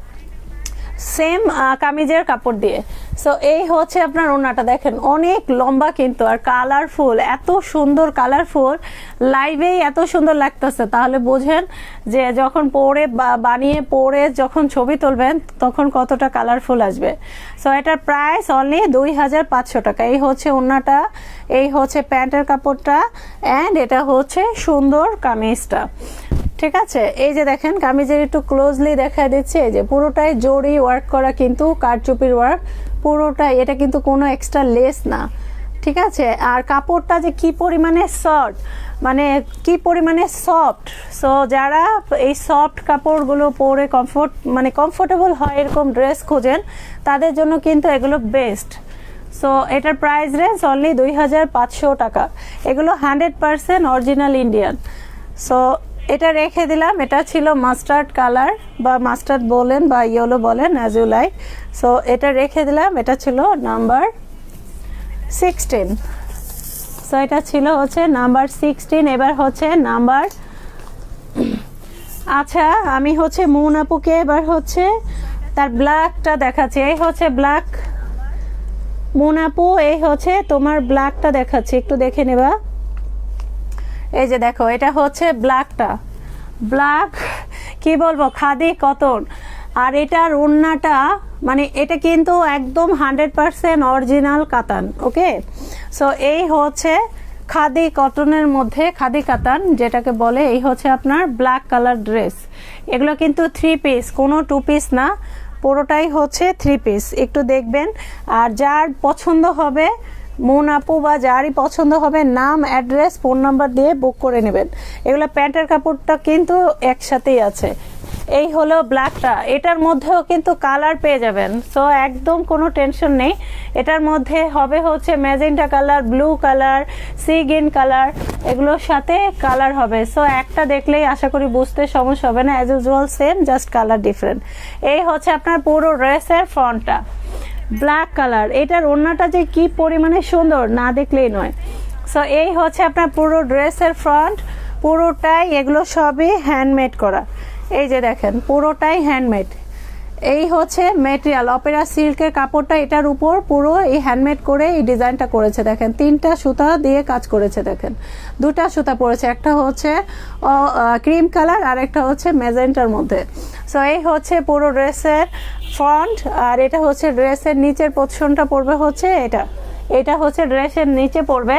A: সেম কামিজের কাপড় দিয়ে। সো এই হচ্ছে আপনার ওড়নাটা দেখেন, অনেক লম্বা কিন্তু আর কালারফুল, এত সুন্দর কালারফুল, লাইভেই এত সুন্দর লাগতেছে, তাহলে বোঝেন যে যখন পরে বানিয়ে পরে যখন ছবি তুলবেন তখন কতটা কালারফুল আসবে। সো এটার প্রাইস অনলি 2500 টাকা। এই হচ্ছে ওড়নাটা, এই হচ্ছে প্যান্টের কাপড়টা, অ্যান্ড এটা হচ্ছে সুন্দর কামিজটা, ঠিক আছে। এই যে দেখেন কামিজের একটু ক্লোজলি দেখা দিচ্ছে, এই যে পুরোটাই জড়ি ওয়ার্ক করা, কিন্তু কারচুপির ওয়ার্ক পুরোটাই, এটা কিন্তু কোনো এক্সট্রা লেস না, ঠিক আছে। আর কাপড়টা যে কি পরিমাণে সফট, মানে কি পরিমাণে সফট, সো যারা এই সফট কাপড়গুলো পরে কমফোর্টেবল হয় এরকম ড্রেস খোঁজেন তাদের জন্য কিন্তু এগুলো বেস্ট। সো এটার প্রাইস রেঞ্জ অনলি 2500 টাকা। এগুলো 100% অরিজিনাল ইন্ডিয়ান। সো এটা রেখে দিলাম, এটা ছিল মাস্টার্ড কালার বা মাস্টার্ড বলেন বা ইয়েলো বলেন, অ্যাজ ইউ লাইক। সো এটা রেখে দিলাম, এটা ছিল নাম্বার 16। সো এটা ছিল হচ্ছে নাম্বার 16, এবার হচ্ছে নাম্বার, আচ্ছা আমি হচ্ছে মুন আপুকে এবার হচ্ছে তার ব্ল্যাকটা দেখাচ্ছি। এই হচ্ছে ব্ল্যাক মুন আপু, এই হচ্ছে তোমার ব্ল্যাকটা দেখাচ্ছি, একটু দেখে নেবা। এই যে দেখো এটা হচ্ছে ব্ল্যাকটা, ব্ল্যাক কি বলবো খাদি কটন, আর এটার ওড়নাটা মানে এটা কিন্তু একদম 100% অরিজিনাল কাতান। ওকে, সো এই হচ্ছে খাদি কটনের মধ্যে খাদি কাতান যেটাকে বলে, এই হচ্ছে আপনার ব্ল্যাক কালার ড্রেস। এগুলো কিন্তু 3 পিস, কোনো 2 পিস না, পুরোটাই হচ্ছে 3 পিস। একটু দেখবেন, আর যার পছন্দ হবে মুন আপু বা যারই পছন্দ হবে নাম, অ্যাড্রেস, ফোন নাম্বার দিয়ে বুক করে নেবেন। এগুলো প্যান্টের কাপড়টা কিন্তু একসাথেই আছে। এই হলো ব্ল্যাকটা, এটার মধ্যেও কিন্তু কালার পেয়ে যাবেন, সো একদম কোনো টেনশন নেই। এটার মধ্যে হবে হচ্ছে magenta colour, blue colour, sea green colour, এগুলোর সাথে কালার হবে। সো একটা দেখলেই আশা করি বুঝতে সমস্যা হবে না, as usual same, just colour different. এই হচ্ছে আপনার পুরো ড্রেসের ফ্রন্টটা ব্ল্যাক কালার। এটার ওড়নাটা যে কি পরিমাণে সুন্দর না দেখলেই নয়। সো এই হচ্ছে আপনার পুরো ড্রেসের ফ্রন্ট, পুরোটাই এগুলো সবই হ্যান্ডমেড করা। এই যে দেখেন পুরোটাই হ্যান্ডমেড। এই হচ্ছে মেটেরিয়াল, অপেরা সিল্কের কাপড়টা, এটার উপর পুরো এই হ্যান্ডমেড করে এই ডিজাইনটা করেছে। দেখেন 3টা সুতা দিয়ে কাজ করেছে, দেখেন 2টা সুতা পড়েছে, একটা হচ্ছে ক্রিম কালার আর একটা হচ্ছে ম্যাজেন্টার মধ্যে। সো এই হচ্ছে পুরো ড্রেসের ফ্রন্ট, আর এটা হচ্ছে ড্রেসের নিচের পোর্শনটা পড়বে হচ্ছে এটা, এটা হচ্ছে ড্রেসের নিচে পড়বে।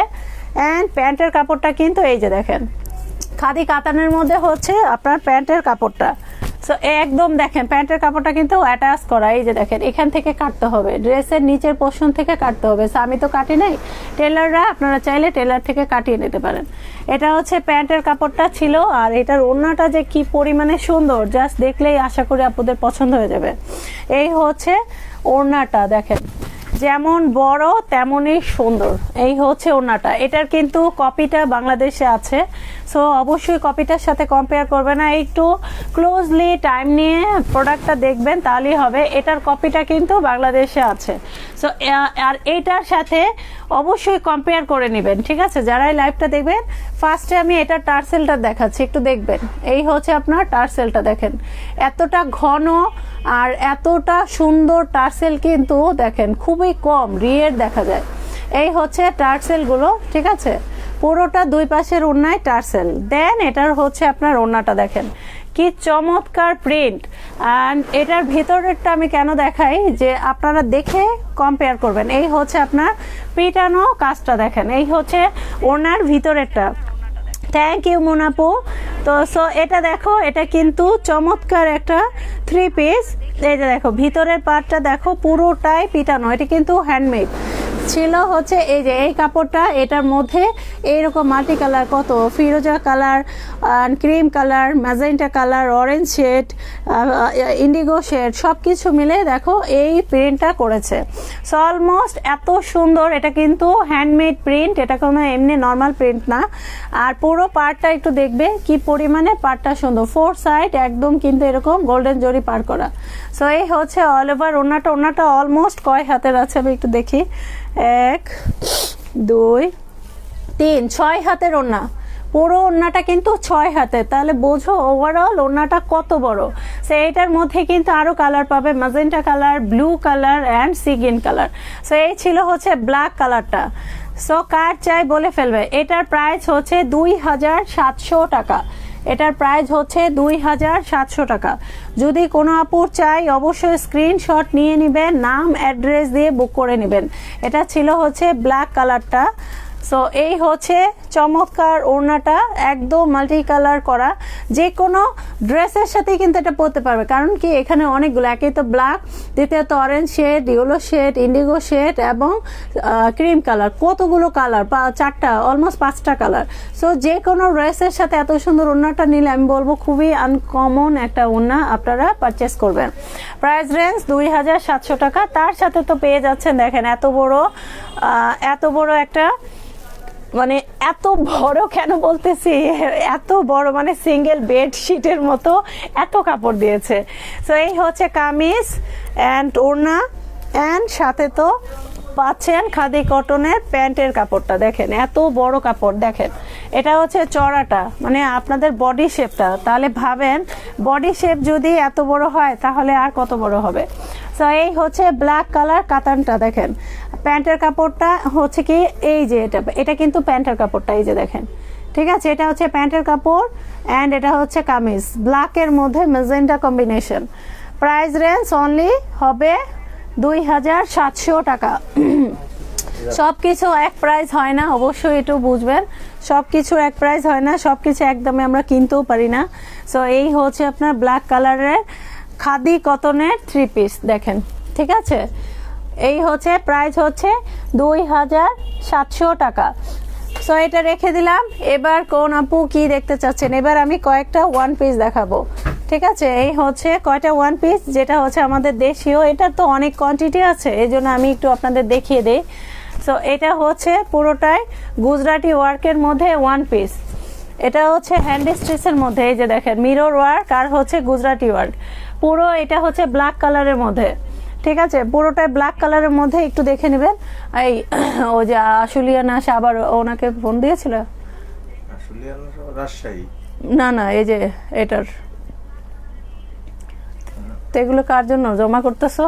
A: অ্যান্ড প্যান্টের কাপড়টা কিন্তু এই যে দেখেন খাদি কাতানের মধ্যে হচ্ছে আপনার প্যান্টের কাপড়টা। সো একদম দেখেন প্যান্টের কাপড়টা কিন্তু অ্যাটাচ করা, এই যে দেখেন এখান থেকে কাটতে হবে, ড্রেসের নিচের পোর্শন থেকে কাটতে হবে। সো আমি তো কাটি নাই, টেলাররা আপনারা চাইলে টেলার থেকে কাটিয়ে নিতে পারেন। এটা হচ্ছে প্যান্টের কাপড়টা ছিল, আর এটার ওড়নাটা যে কি পরিমাণে সুন্দর, জাস্ট দেখলেই আশা করি আপনাদের পছন্দ হয়ে যাবে। এই হচ্ছে ওড়নাটা, দেখেন যেমন বড় তেমনই সুন্দর। এই হচ্ছে ওড়নাটা, এটার কিন্তু কপিটা বাংলাদেশে আছে, সো অবশ্যই কপিটার সাথে কম্পেয়ার করবে না, একটু ক্লোজলি টাইম নিয়ে প্রোডাক্টটা দেখবেন তাহলেই হবে। এটার কপিটা কিন্তু বাংলাদেশে আছে, সো আর এইটার সাথে অবশ্যই কম্পেয়ার করে নেবেন, ঠিক আছে? যারাই লাইভটা দেখবেন, ফার্স্টে আমি এটার টার্সেলটা দেখাচ্ছি, একটু দেখবেন। এই হচ্ছে আপনার টার্সেলটা, দেখেন এতটা ঘন আর এতটা সুন্দর টার্সেল কিন্তু দেখেন খুবই কম রিয়ের দেখা যায়। এই হচ্ছে টার্সেলগুলো, ঠিক আছে? পুরোটা 2 পাশের ওড়নায় টার্সেল। দেন এটার হচ্ছে আপনার ওড়নাটা দেখেন কি চমৎকার প্রিন্ট। অ্যান্ড এটার ভিতরেরটা আমি কেন দেখাই, যে আপনারা দেখে কম্পেয়ার করবেন। এই হচ্ছে আপনার পিটানো কাজটা দেখেন, এই হচ্ছে ওড়নার ভিতরেরটা। Thank you মোনাপু। তো সো এটা দেখো, এটা কিন্তু চমৎকার একটা 3 পিস। এই যে দেখো ভিতরের পার্টটা দেখো পুরোটাই পিটানো, এটা কিন্তু হ্যান্ডমেড ছিল হচ্ছে। এই যে এই কাপড়টা, এটার মধ্যে এইরকম মাল্টি কালার, কত ফিরোজা colour, cream colour, magenta colour, orange shade, indigo shade, সব কিছু মিলে দেখো এই প্রিন্টটা করেছে। সো অলমোস্ট এত সুন্দর, এটা কিন্তু হ্যান্ডমেড প্রিন্ট, এটা কোনো এমনি নর্মাল প্রিন্ট না। আর পুরো পার্টটা একটু দেখবে কি পরিমাণে পার্টটা সুন্দর, 4 সাইড একদম কিন্তু এরকম গোল্ডেন জরি পার করা। সো এই হচ্ছে অল ওভার ওড়নাটা। ওড়নাটা অলমোস্ট কয় হাতের আছে আমি একটু দেখি, 1 2 3 6 হাতের ওড়না। পুরো ওড়নাটা কিন্তু 6 হাতের, তাহলে বোঝো ওভারঅল ওড়নাটা কত বড়। সো এইটার মধ্যে কিন্তু আরো কালার পাবে, magenta colour, blue colour and sea green colour. So এই ছিল হচ্ছে ব্ল্যাক কালারটা। সো কার চাই বলে ফেলবে। এটার প্রাইস হচ্ছে 2700 টাকা। এটার প্রাইস হচ্ছে 2700 টাকা। যদি কোনো আপুর চাই অবশ্যই স্ক্রিনশট নিয়ে নেবেন, নাম অ্যাড্রেস দিয়ে বুক করে নেবেন। এটা ছিল হচ্ছে ব্ল্যাক কালারটা। সো এই হচ্ছে চমৎকার ওড়নাটা, একদম মাল্টি কালার করা, যে কোনো ড্রেসের সাথেই কিন্তু এটা পরতে পারবে। কারণ কি এখানে অনেকগুলো, একই তো ব্ল্যাক, দ্বিতীয়ত orange shade, yellow shade, indigo shade এবং ক্রিম কালার, কতগুলো কালার, 4টা অলমোস্ট 5টা কালার। সো যে কোনো ড্রেসের সাথে এত সুন্দর ওড়নাটা নিলে আমি বলবো খুবই আনকমন একটা ওড়না আপনারা পারচেস করবেন। প্রাইস রেঞ্জ 2700 টাকা। তার সাথে তো পেয়ে যাচ্ছেন দেখেন এত বড় একটা, মানে এত বড় কেন বলতেছি, এত বড় মানে সিঙ্গেল বেডশিটের মতো এত কাপড় দিয়েছে। সো এই হচ্ছে কামিজ অ্যান্ড ওড়না, অ্যান্ড সাথে তো পাচ্ছেন খাদি কটনের প্যান্টের কাপড়টা দেখেন, এত বড় কাপড় দেখেন। এটা হচ্ছে চড়াটা, মানে আপনাদের বডি শেপটা, তাহলে ভাবেন বডি শেপ যদি এত বড় হয় তাহলে আর কত বড় হবে। সো এই হচ্ছে ব্ল্যাক কালার কাতানটা দেখেন। প্যান্টের কাপড়টা হচ্ছে কি এই যে এটা কিন্তু প্যান্টের কাপড়টা, এই যে দেখেন, ঠিক আছে। এটা হচ্ছে প্যান্টের কাপড় অ্যান্ড এটা হচ্ছে কামিজ, ব্ল্যাকের মধ্যে magenta combination. Price range only হবে 2700 টাকা। সব কিছু এক প্রাইস হয় না, অবশ্যই একটু বুঝবেন। সব কিছু এক প্রাইস হয় না, সব কিছু একদমে আমরা কিনতেও পারি না। সো এই হচ্ছে আপনার ব্ল্যাক কালারের খাদি কটনের 3 পিস দেখেন, ঠিক আছে। এই হচ্ছে প্রাইস হচ্ছে 2700 টাকা। সো এটা রেখে দিলাম। এবার কোন আপু কি দেখতে চাচ্ছেন, এবার আমি কয়েকটা ওয়ান পিস দেখাবো, ঠিক আছে। এই হচ্ছে কয়টা ওয়ান পিস, যেটা হচ্ছে আমাদের দেশীয়, এটা তো অনেক কোয়ান্টিটি আছে, এই জন্য আমি একটু আপনাদের দেখিয়ে দিই। সো এটা হচ্ছে পুরোটাই গুজরাটি ওয়ার্কের মধ্যে ওয়ান পিস। এটা হচ্ছে হ্যান্ড স্টিচের মধ্যে, এই যে দেখেন মিরর ওয়ার্ক আর হচ্ছে গুজরাটি ওয়ার্ক। পুরো এটা হচ্ছে ব্ল্যাক কালারের মধ্যে, ঠিক আছে। পুরোটাই ব্ল্যাক কালারের মধ্যে, একটু দেখে নেবেন। এই ও যে আশুলিয়া না, আবার ওনাকে ফোন দিয়েছিল,
B: রাজশাহী
A: না না, এই যে এটার, তো এগুলো কার জন্য জমা করতেছো?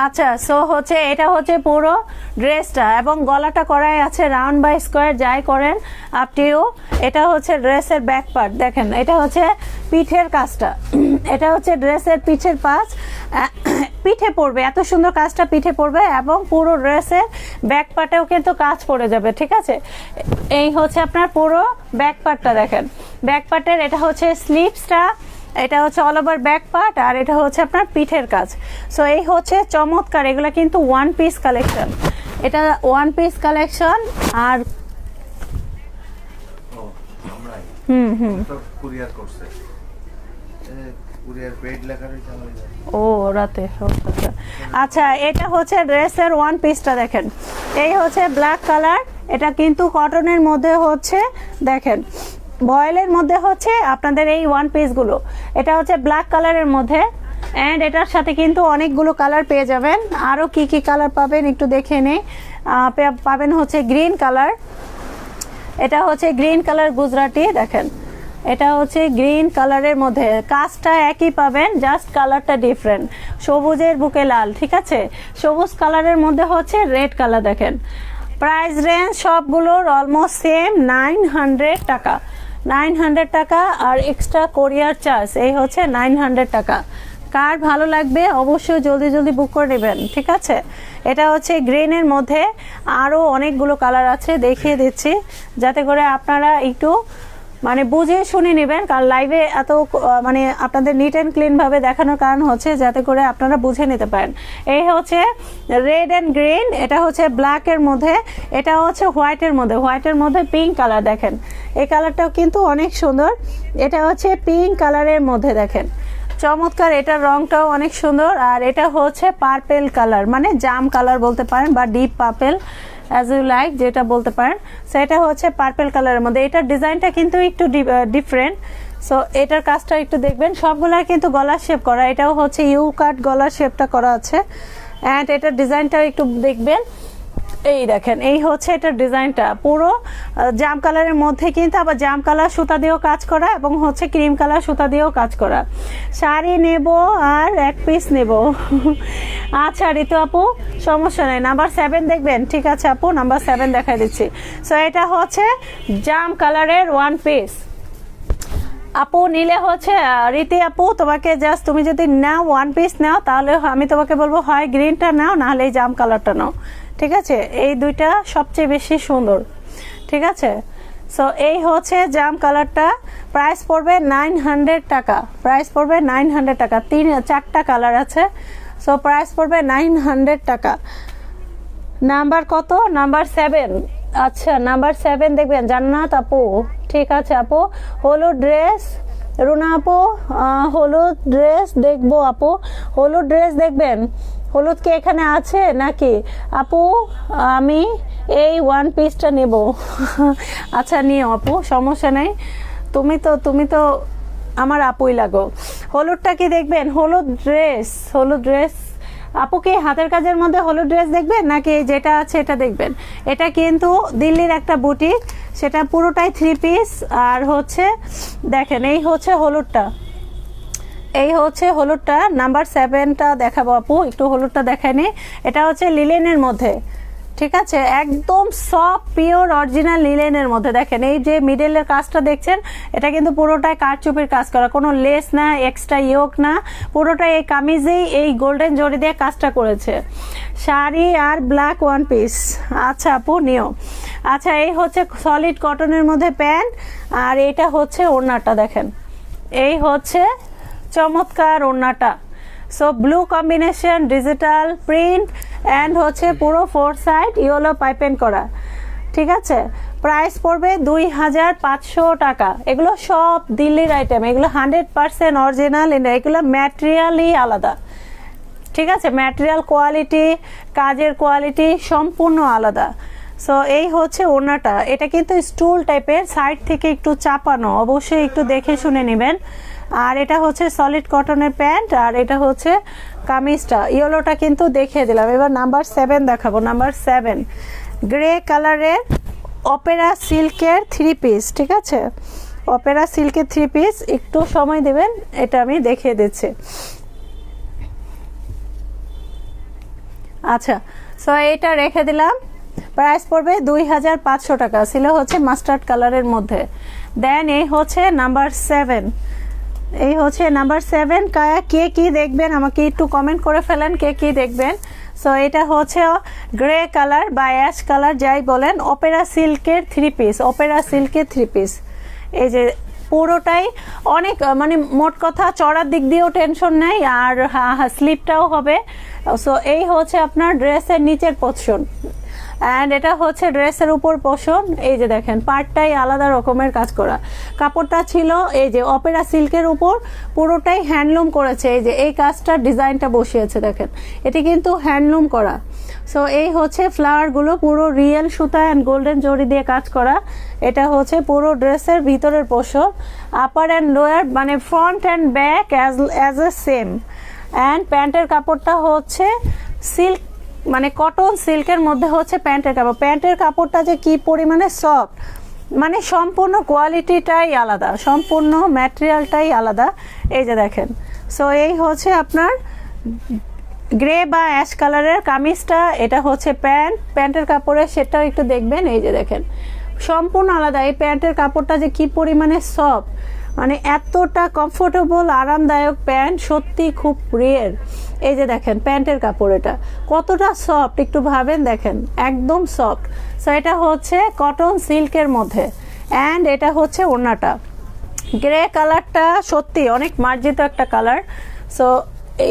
A: আচ্ছা, সো হচ্ছে এটা হচ্ছে পুরো ড্রেসটা, এবং গলাটা করাই আছে রাউন্ড বাই স্কোয়ার, যাই করেন আপ টু ইউ। এটা হচ্ছে ড্রেসের ব্যাক পার্ট দেখেন, এটা হচ্ছে পিঠের কাজটা, এটা হচ্ছে ড্রেসের পিঠের পাশ, পিঠে পড়বে, এত সুন্দর কাজটা পিঠে পড়বে, এবং পুরো ড্রেসের ব্যাক পার্টেও কিন্তু কাজ পড়ে যাবে, ঠিক আছে। এই হচ্ছে আপনার পুরো ব্যাক পার্টটা দেখেন, ব্যাক পার্টের এটা হচ্ছে স্লিভসটা, এটা হচ্ছে অল ওভার ব্যাক পার্ট, আর এটা হচ্ছে আপনার পিঠের কাজ। সো এই হচ্ছে চমৎকার, এগুলো কিন্তু ওয়ান পিস কালেকশন, এটা ওয়ান পিস কালেকশন। আর
B: কুরিয়ার করছে, কুরিয়ার পেড লেখা রয়েছে
A: ও রাতে। আচ্ছা, এটা হচ্ছে ড্রেসের ওয়ান পিসটা দেখেন, এই হচ্ছে ব্ল্যাক কালার, এটা কিন্তু কটনের মধ্যে হচ্ছে দেখেন, ভয়েলের মধ্যে হচ্ছে আপনাদের এই ওয়ান পিসগুলো। এটা হচ্ছে ব্ল্যাক কালারের মধ্যে, অ্যান্ড এটার সাথে কিন্তু অনেকগুলো কালার পেয়ে যাবেন। আরও কি কি কালার পাবেন একটু দেখে নেই। পাবেন হচ্ছে গ্রিন কালার, এটা হচ্ছে গ্রিন কালার গুজরাটি দেখেন, এটা হচ্ছে গ্রিন কালারের মধ্যে, কাজটা একই পাবেন, জাস্ট কালারটা ডিফারেন্ট। সবুজের বুকে লাল, ঠিক আছে। সবুজ কালারের মধ্যে হচ্ছে রেড কালার দেখেন। প্রাইস রেঞ্জ সবগুলোর অলমোস্ট সেম 900 টাকা, 900 টাকা, আর এক্সট্রা কোরিয়ার চার্জ এই হচ্ছে 900 টাকা। কার ভালো লাগবে অবশ্যই জলদি জলদি বুক করে নেবেন, ঠিক আছে। এটা হচ্ছে গ্রিনের মধ্যে, আরও অনেকগুলো কালার আছে, দেখিয়ে দিচ্ছি যাতে করে আপনারা একটু মানে বুঝে শুনে নেবেন, কারণ লাইভে এত মানে আপনাদের নিট অ্যান্ড ক্লিনভাবে দেখানোর কারণ হচ্ছে যাতে করে আপনারা বুঝে নিতে পারেন। এই হচ্ছে রেড অ্যান্ড গ্রিন, এটা হচ্ছে ব্ল্যাকের মধ্যে, এটা হচ্ছে হোয়াইটের মধ্যে, হোয়াইটের মধ্যে পিঙ্ক কালার দেখেন, এই কালারটাও কিন্তু অনেক সুন্দর। এটা হচ্ছে পিঙ্ক কালারের মধ্যে দেখেন, চমৎকার, এটার রংটাও অনেক সুন্দর। আর এটা হচ্ছে পার্পেল কালার, মানে জাম কালার বলতে পারেন, বা deep purple as you like, যেটা বলতে পারেন। সেটা হচ্ছে পার্পেল কালারের মধ্যে, এটার ডিজাইনটা কিন্তু একটু ডিফারেন্ট। সো এটার কাজটা একটু দেখবেন, সবগুলার কিন্তু গলার শেপ করা, এটাও হচ্ছে ইউ কাট গলার শেপটা করা আছে, অ্যান্ড এটার ডিজাইনটাও একটু দেখবেন। এই দেখেন, এই হচ্ছে এটার ডিজাইনটা, পুরো জাম কালারের মধ্যে কিন্তু আবার জাম কালার সুতা দিয়েও কাজ করা, এবং হচ্ছে ক্রিম কালার সুতা দিয়েও কাজ করা। শাড়ি নেব আর এক পিস নেব। আচ্ছা ঋতু আপু, সমস্যা নেই, নাম্বার 7 দেখবেন, ঠিক আছে আপু, নাম্বার 7 দেখাই দিচ্ছি। সো এটা হচ্ছে জাম কালারের ওয়ান পিস। আপু নিলে হচ্ছে রীতি আপু, তোমাকে জাস্ট তুমি যদি নাও ওয়ান পিস নাও, তাহলে আমি তোমাকে বলবো হয় গ্রিনটা নাও, নাহলে এই জাম কালারটা নাও, ঠিক আছে। এই দুইটা সবচেয়ে বেশি সুন্দর, ঠিক আছে। সো এই হচ্ছে জাম কালারটা, প্রাইস পড়বে 900 টাকা, প্রাইস পড়বে 900 টাকা, 4টা কালার আছে। সো প্রাইস পড়বে 900 টাকা। নাম্বার কত? নাম্বার 7। আচ্ছা নাম্বার 7 দেখবেন, জান্নাত আপু, ঠিক আছে আপু। হলুদ ড্রেস, রুনা আপু হলুদ ড্রেস দেখবো আপু, হলুদ ড্রেস দেখবেন। হলুদ কি এখানে আছে নাকি আপু? আমি এই ওয়ান পিসটা নেব। আচ্ছা নিও আপু, সমস্যা নেই, তুমি তো আমার আপুই লাগো। হলুদটা কি দেখবেন? হলুদ ড্রেস, হলুদ ড্রেস আপু কি হাতের কাজের মধ্যে হলুদ ড্রেস দেখবেন নাকি যেটা আছে এটা দেখবেন? এটা কিন্তু দিল্লির একটা বুটিক, সেটা পুরোটাই 3 পিস। আর হচ্ছে দেখেন এই হচ্ছে হলুদটা, এই হচ্ছে হলুদটা নাম্বার 7টা দেখাবো আপু, একটু হলুদটা দেখাই নি। এটা হচ্ছে লিলেনের মধ্যে, ঠিক আছে, একদম সফট পিওর অরিজিনাল লিলেনের মধ্যে। দেখেন এই যে মিডলের কাজটা দেখছেন, এটা কিন্তু পুরোটাই কারচুপির কাজ করা, কোনো লেস না, এক্সট্রা ইয়োক না, পুরোটাই এই কামিজেই এই গোল্ডেন জরি দিয়ে কাজটা করেছে। শাড়ি আর ব্ল্যাক ওয়ান পিস। আচ্ছা আপু নিও। আচ্ছা এই হচ্ছে সলিড কটনের মধ্যে প্যান্ট, আর এটা হচ্ছে ওড়নাটা দেখেন, এই হচ্ছে চমৎকার ওড়নাটা। So blue combination, digital print and হচ্ছে পুরো 4 সাইড ইয়েলো পাইপেন করা, ঠিক আছে। প্রাইস পড়বে 2500 টাকা। এগুলো সব দিল্লির আইটেম, এগুলো 100% অরিজিনাল, এগুলো ম্যাটেরিয়ালই আলাদা, ঠিক আছে, ম্যাটেরিয়াল কোয়ালিটি, কাজের কোয়ালিটি সম্পূর্ণ আলাদা। সো এই হচ্ছে ওড়নাটা, এটা কিন্তু স্টুল টাইপের, সাইড থেকে একটু চাপানো, অবশ্যই একটু দেখে শুনে নেবেন। আর এটা হচ্ছে সলিড কটনের প্যান্ট, আর এটা হচ্ছে কামিজটা, ইয়েলোটা কিন্তু দেখিয়ে দিলাম। এবার নাম্বার 7 দেখাবো। নাম্বার 7 গ্রে কালারের অপেরা সিল্কের 3 পিস, ঠিক আছে, অপেরা সিল্কের 3 পিস। একটু সময় দেবেন, এটা আমি দেখিয়ে দিচ্ছি। আচ্ছা সো এটা রেখে দিলাম, প্রাইস পড়বে 2500 টাকা, ছিল হচ্ছে মাস্টার্ড কালারের মধ্যে। দেন এই হচ্ছে নাম্বার 7, এই হচ্ছে নাম্বার 7। কে কি দেখবেন আমাকে একটু কমেন্ট করে ফেলেন, কে কি দেখবেন। সো এটা হচ্ছে গ্রে কালার বা অ্যাশ কালার যাই বলেন, অপেরা সিল্কের 3 পিস, অপেরা সিল্কের 3 পিস। এই যে পুরোটাই অনেক মানে মোট কথা চড়ার দিক দিয়েও টেনশন নেই, আর স্লিপটাও হবে। সো এই হচ্ছে আপনার ড্রেসের নিচের পোর্শন, অ্যান্ড এটা হচ্ছে ড্রেসের উপর পোর্শন। এই যে দেখেন পার্টটাই আলাদা রকমের কাজ করা, কাপড়টা ছিল এই যে অপেরা সিল্কের উপর, পুরোটাই হ্যান্ডলুম করেছে। এই যে এই কাজটা ডিজাইনটা বসিয়েছে দেখেন, এটি কিন্তু হ্যান্ডলুম করা। সো এই হচ্ছে ফ্লাওয়ারগুলো পুরো রিয়েল সুতা অ্যান্ড গোল্ডেন জরি দিয়ে কাজ করা। এটা হচ্ছে পুরো ড্রেসের ভিতরের পোর্শন, আপার অ্যান্ড লোয়ার মানে front and back as a same. And প্যান্টের কাপড়টা হচ্ছে সিল্ক মানে কটন সিল্কের মধ্যে হচ্ছে প্যান্টের কাপড়। প্যান্টের কাপড়টা যে কি পরিমাণে সফট, মানে সম্পূর্ণ কোয়ালিটিটাই আলাদা, সম্পূর্ণ ম্যাটেরিয়ালটাই আলাদা। এই যে দেখেন, সো এই হচ্ছে আপনার গ্রে বা অ্যাশ কালারের কামিজটা, এটা হচ্ছে প্যান্ট, প্যান্টের কাপড়ের সেটাও একটু দেখবেন। এই যে দেখেন সম্পূর্ণ আলাদা, এই প্যান্টের কাপড়টা যে কি পরিমাণে সফট, মানে এতটা কমফোর্টেবল আরামদায়ক প্যান্ট, সত্যি খুব রেয়ার। এই যে দেখেন প্যান্টের কাপড় এটা কতটা সফট, একটু ভাবেন, দেখেন একদম সফট। সো এটা হচ্ছে কটন সিল্কের মধ্যে, অ্যান্ড এটা হচ্ছে ওড়নাটা। গ্রে কালারটা সত্যি অনেক মার্জিত একটা কালার। সো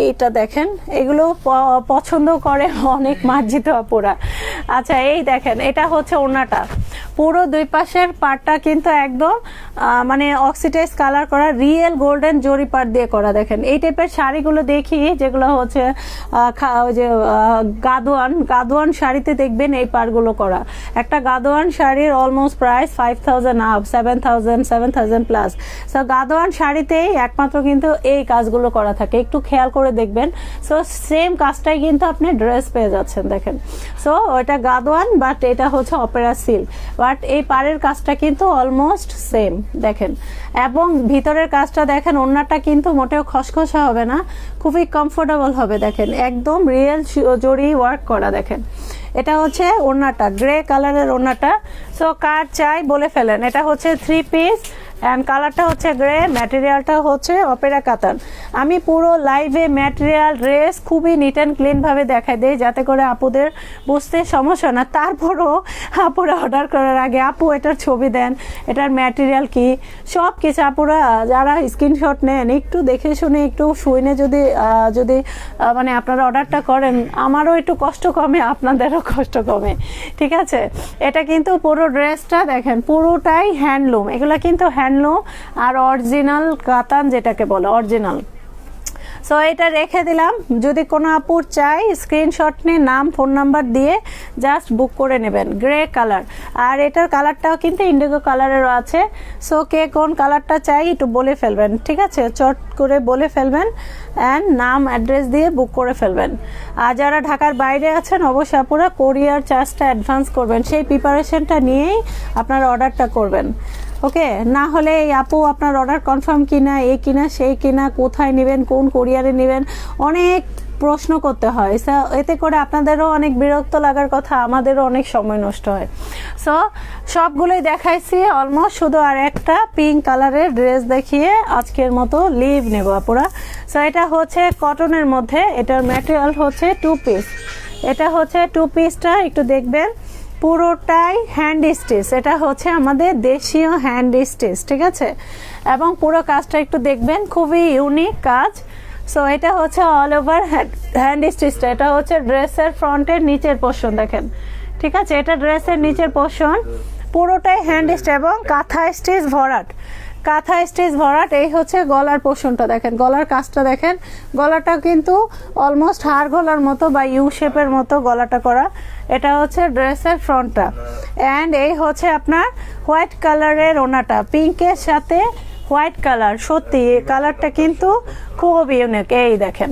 A: এইটা দেখেন, এগুলো পছন্দ করে অনেক মার্জিত আপুরা। আচ্ছা এই দেখেন, এটা হচ্ছে ওড়নাটা, পুরো দুই পাশের পাটটা কিন্তু একদম মানে অক্সিডাইজ কালার করা, রিয়েল গোল্ডেন জরি পাট দিয়ে করা। দেখেন এই টাইপের শাড়িগুলো দেখি যেগুলো হচ্ছে ওই যে গাদোয়ান শাড়িতে দেখবেন এই পাটগুলো করা। একটা গাদোয়ান শাড়ির almost price 5000 up, 7000 plus. So Gadwal শাড়িতেই একমাত্র কিন্তু এই কাজগুলো করা থাকে, একটু খেয়াল করে দেখবেন। সো সেম কাজটাই কিন্তু আপনি ড্রেস পেয়ে যাচ্ছেন দেখেন। সো ওটা গাদোয়ান, বাট এটা হচ্ছে অপেরা সিল্ক, বাট এই পাড়ের কাজটা কিন্তু অলমোস্ট সেম দেখেন। এবং ভিতরের কাজটা দেখেন, ওড়নাটা কিন্তু মোটেও খসখসা হবে না, খুবই কমফোর্টেবল হবে। দেখেন একদম রিয়েল জরি ওয়ার্ক করা। দেখেন এটা হচ্ছে ওড়নাটা, গ্রে কালারের ওড়নাটা। সো কার চাই বলে ফেলেন। এটা হচ্ছে 3 পিস অ্যান্ড কালারটা হচ্ছে গ্রে, ম্যাটেরিয়ালটা হচ্ছে অপেরা কাতান। আমি পুরো লাইভে ম্যাটেরিয়াল ড্রেস খুবই নিট অ্যান্ড ক্লিনভাবে দেখাই দিই, যাতে করে আপুদের বুঝতে সমস্যা না। তারপরও আপুরা অর্ডার করার আগে আপু এটার ছবি দেন, এটার ম্যাটেরিয়াল কি, সব কিছু আপুরা যারা স্ক্রিনশট নেন একটু দেখে শুনে একটু শুনে যদি মানে আপনারা অর্ডারটা করেন, আমারও একটু কষ্ট কমে, আপনাদেরও কষ্ট কমে, ঠিক আছে। এটা কিন্তু পুরো ড্রেসটা দেখেন পুরোটাই হ্যান্ডলুম, এগুলো কিন্তু হ্যান্ডলুম আর অরিজিনাল কাতান যেটাকে বলে অরিজিনাল। সো এটা রেখে দিলাম, যদি কোনো আপুর চাই স্ক্রিনশট নিয়ে নাম ফোন নাম্বার দিয়ে জাস্ট বুক করে নেবেন। গ্রে কালার, আর এটার কালারটাও কিন্তু ইন্ডিগো কালারেরও আছে। সো কে কোন কালারটা চাই একটু বলে ফেলবেন, ঠিক আছে, চট করে বলে ফেলবেন অ্যান্ড নাম অ্যাড্রেস দিয়ে বুক করে ফেলবেন। আর যারা ঢাকার বাইরে আছেন অবশ্যই আপুরা কোরিয়ার চার্জটা অ্যাডভান্স করবেন, সেই প্রিপারেশনটা নিয়েই আপনার অর্ডারটা করবেন। ওকে, না হলে এই আপু আপনার অর্ডার কনফার্ম কিনা, এই কিনা সেই কিনা, কোথায় নেবেন, কোন কোরিয়ারে নেবেন, অনেক প্রশ্ন করতে হয়। এতে করে আপনাদেরও অনেক বিরক্ত লাগার কথা, আমাদেরও অনেক সময় নষ্ট হয়। সো সবগুলোই দেখাইছি অলমোস্ট, শুধু আর একটা পিঙ্ক কালারের ড্রেস দেখিয়ে আজকের মতো লিভ নেব আপুরা। সো এটা হচ্ছে কটনের মধ্যে, এটার ম্যাটেরিয়াল হচ্ছে 2 পিস। এটা হচ্ছে 2 পিসটা একটু দেখবেন, পুরোটাই হ্যান্ড স্টিচ, এটা হচ্ছে আমাদের দেশীয় হ্যান্ড স্টিচ, ঠিক আছে, এবং পুরো কাজটা একটু দেখবেন, খুবই ইউনিক কাজ। সো এটা হচ্ছে অল ওভার হ্যান্ড স্টিচটা, এটা হচ্ছে ড্রেসের ফ্রন্টের নিচের পোর্শন দেখেন, ঠিক আছে, এটা ড্রেসের নিচের পোর্শন পুরোটাই হ্যান্ড স্টিচ এবং কাঁথা স্টিচ ভরাট, কাঁথা স্টিচ ভরাট। এই হচ্ছে গলার পোর্শনটা দেখেন, গলার কাজটা দেখেন, গলাটা কিন্তু অলমোস্ট হাড় গলার মতো বা ইউ শেপের মতো গলাটা করা। এটা হচ্ছে ড্রেসের ফ্রন্টটা, অ্যান্ড এই হচ্ছে আপনার হোয়াইট কালারের ওনাটা, পিঙ্কের সাথে হোয়াইট কালার। সত্যি এই কালারটা কিন্তু খুব ইউনিক। এই দেখেন,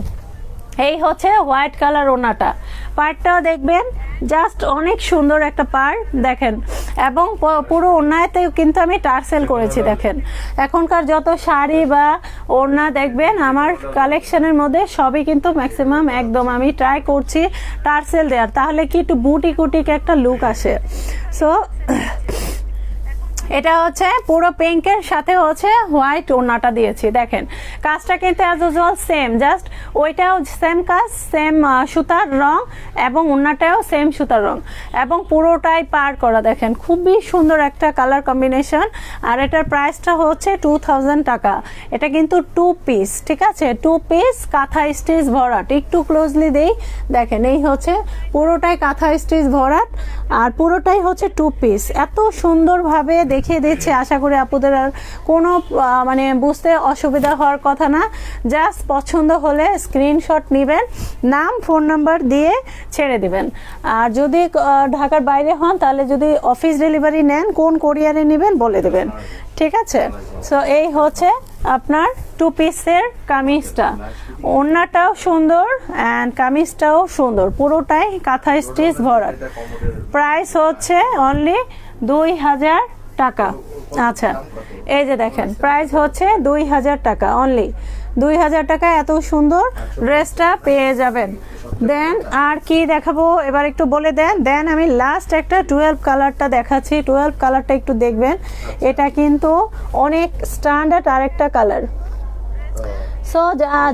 A: এই হচ্ছে হোয়াইট কালার ওনাটা, পার্টটাও দেখবেন জাস্ট অনেক সুন্দর একটা পার্ট দেখেন, এবং পুরো ওড়নাতেও কিন্তু আমি টার্সেল করেছি দেখেন। এখনকার যত শাড়ি বা ওড়না দেখবেন আমার কালেকশনের মধ্যে সবই কিন্তু ম্যাক্সিমাম একদম আমি ট্রাই করছি টার্সেল দেওয়ার, তাহলে কি একটু বুটি কুটিক একটা লুক আসে। সো এটা হচ্ছে পুরো পিঙ্কের সাথে হচ্ছে হোয়াইট ওড়নাটা দিয়েছি দেখেন, কাজটা কিন্তু অ্যাজ ইউজুয়াল সেম, জাস্ট ওইটাও সেম কাজ, সেম সুতার রং এবং ওড়নাটাও সেম সুতার রং, এবং পুরোটাই পার করা দেখেন, খুবই সুন্দর একটা কালার কম্বিনেশন। আর এটার প্রাইসটা হচ্ছে 2000 টাকা। এটা কিন্তু 2 পিস, ঠিক আছে, 2 পিস কাঁথা স্টিচ ভরাট। একটু ক্লোজলি দেই দেখেন, এই হচ্ছে পুরোটাই কাঁথা স্টিচ ভরাট, আর পুরোটাই হচ্ছে 2 পিস। এত সুন্দরভাবে দেখিয়ে দিচ্ছে, আশা করি আপুদের আর কোনো মানে বুঝতে অসুবিধা হওয়ার কথা না। জাস্ট পছন্দ হলে স্ক্রিনশট নেবেন, নাম ফোন নাম্বার দিয়ে ছেড়ে দিবেন। আর যদি ঢাকার বাইরে হন তাহলে যদি অফিস ডেলিভারি নেন কোন কোরিয়ারে নেবেন বলে দেবেন, ঠিক আছে। সো এই হচ্ছে আপনার 2 পিসের কামিজটা, ওড়নাটাও সুন্দর অ্যান্ড কামিজটাও সুন্দর, পুরোটাই কাঁথা স্টিচ ভরাট। প্রাইস হচ্ছে অনলি 2000 টাকা। আচ্ছা, এই যে দেখেন প্রাইস হচ্ছে 2000 টাকা, অনলি 2000 টাকা এত সুন্দর ড্রেসটা পেয়ে যাবেন। দেন আর কি দেখাবো এবার একটু বলে দেন। দেন আমি লাস্ট একটা 12 কালারটা দেখাচ্ছি, 12 কালারটা একটু দেখবেন, এটা কিন্তু অনেক স্ট্যান্ডার্ড আরেকটা কালার। সো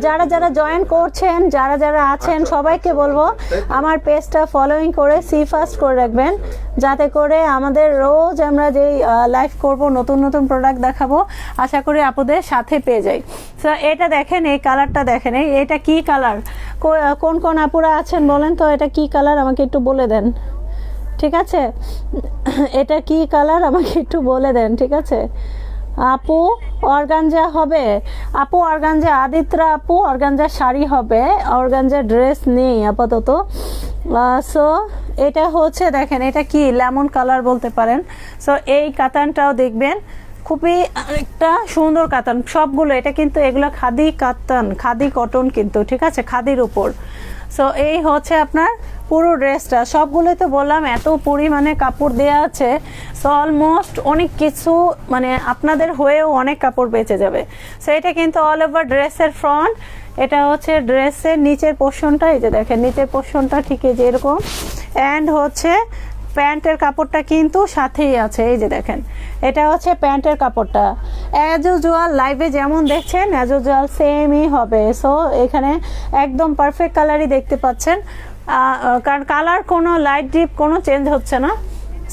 A: যারা যারা জয়েন করছেন, যারা যারা আছেন সবাইকে বলবো আমার পেজটা ফলোইং করে সি ফার্স্ট করে রাখবেন, যাতে করে আমাদের রোজ আমরা যেই লাইভ করব নতুন নতুন প্রোডাক্ট দেখাবো আশা করি আপনাদের সাথে পেয়ে যাই। সো এটা দেখেন, এই কালারটা দেখেন, এটা কি কালার, কোন কোন আপুরা আছেন বলেন তো এটা কি কালার আমাকে একটু বলে দেন, ঠিক আছে, এটা কি কালার আমাকে একটু বলে দেন, ঠিক আছে। আপু অর্গানজা হবে, আপু অর্গানজা, আদিত্রা আপু অর্গানজা শাড়ি হবে, অর্গানজা ড্রেস নেই আপাতত। সো এটা হচ্ছে দেখেন, এটা কি লেমন কালার বলতে পারেন। সো এই কাতানটাও দেখবেন, খুবই একটা সুন্দর কাতান সবগুলো, এটা কিন্তু এগুলো খাদি কাতান, খাদি কটন কিন্তু, ঠিক আছে, খাদির উপর। সো এই হচ্ছে আপনার পুরো ড্রেসটা, সবগুলো তো বললাম এত পরিমাণে কাপড় দেওয়া আছে, সো অলমোস্ট অনেক কিছু মানে আপনাদের হয়েও অনেক কাপড় বেঁচে যাবে। সো এটা কিন্তু অল ওভার ড্রেসের ফ্রন্ট, এটা হচ্ছে ড্রেসের নিচের পোর্শনটা, এই যে দেখেন নিচের পোর্শনটা ঠিক এই যে এরকম, অ্যান্ড হচ্ছে প্যান্টের কাপড়টা কিন্তু সাথেই আছে, এই যে দেখেন এটা হচ্ছে প্যান্টের কাপড়টা। অ্যাজ ইউজুয়াল লাইভে যেমন দেখছেন অ্যাজ ইউজুয়াল সেমই হবে। সো এখানে একদম পারফেক্ট কালারই দেখতে পাচ্ছেন, কারণ কালার কোনো লাইট ডিপ কোনো চেঞ্জ হচ্ছে না।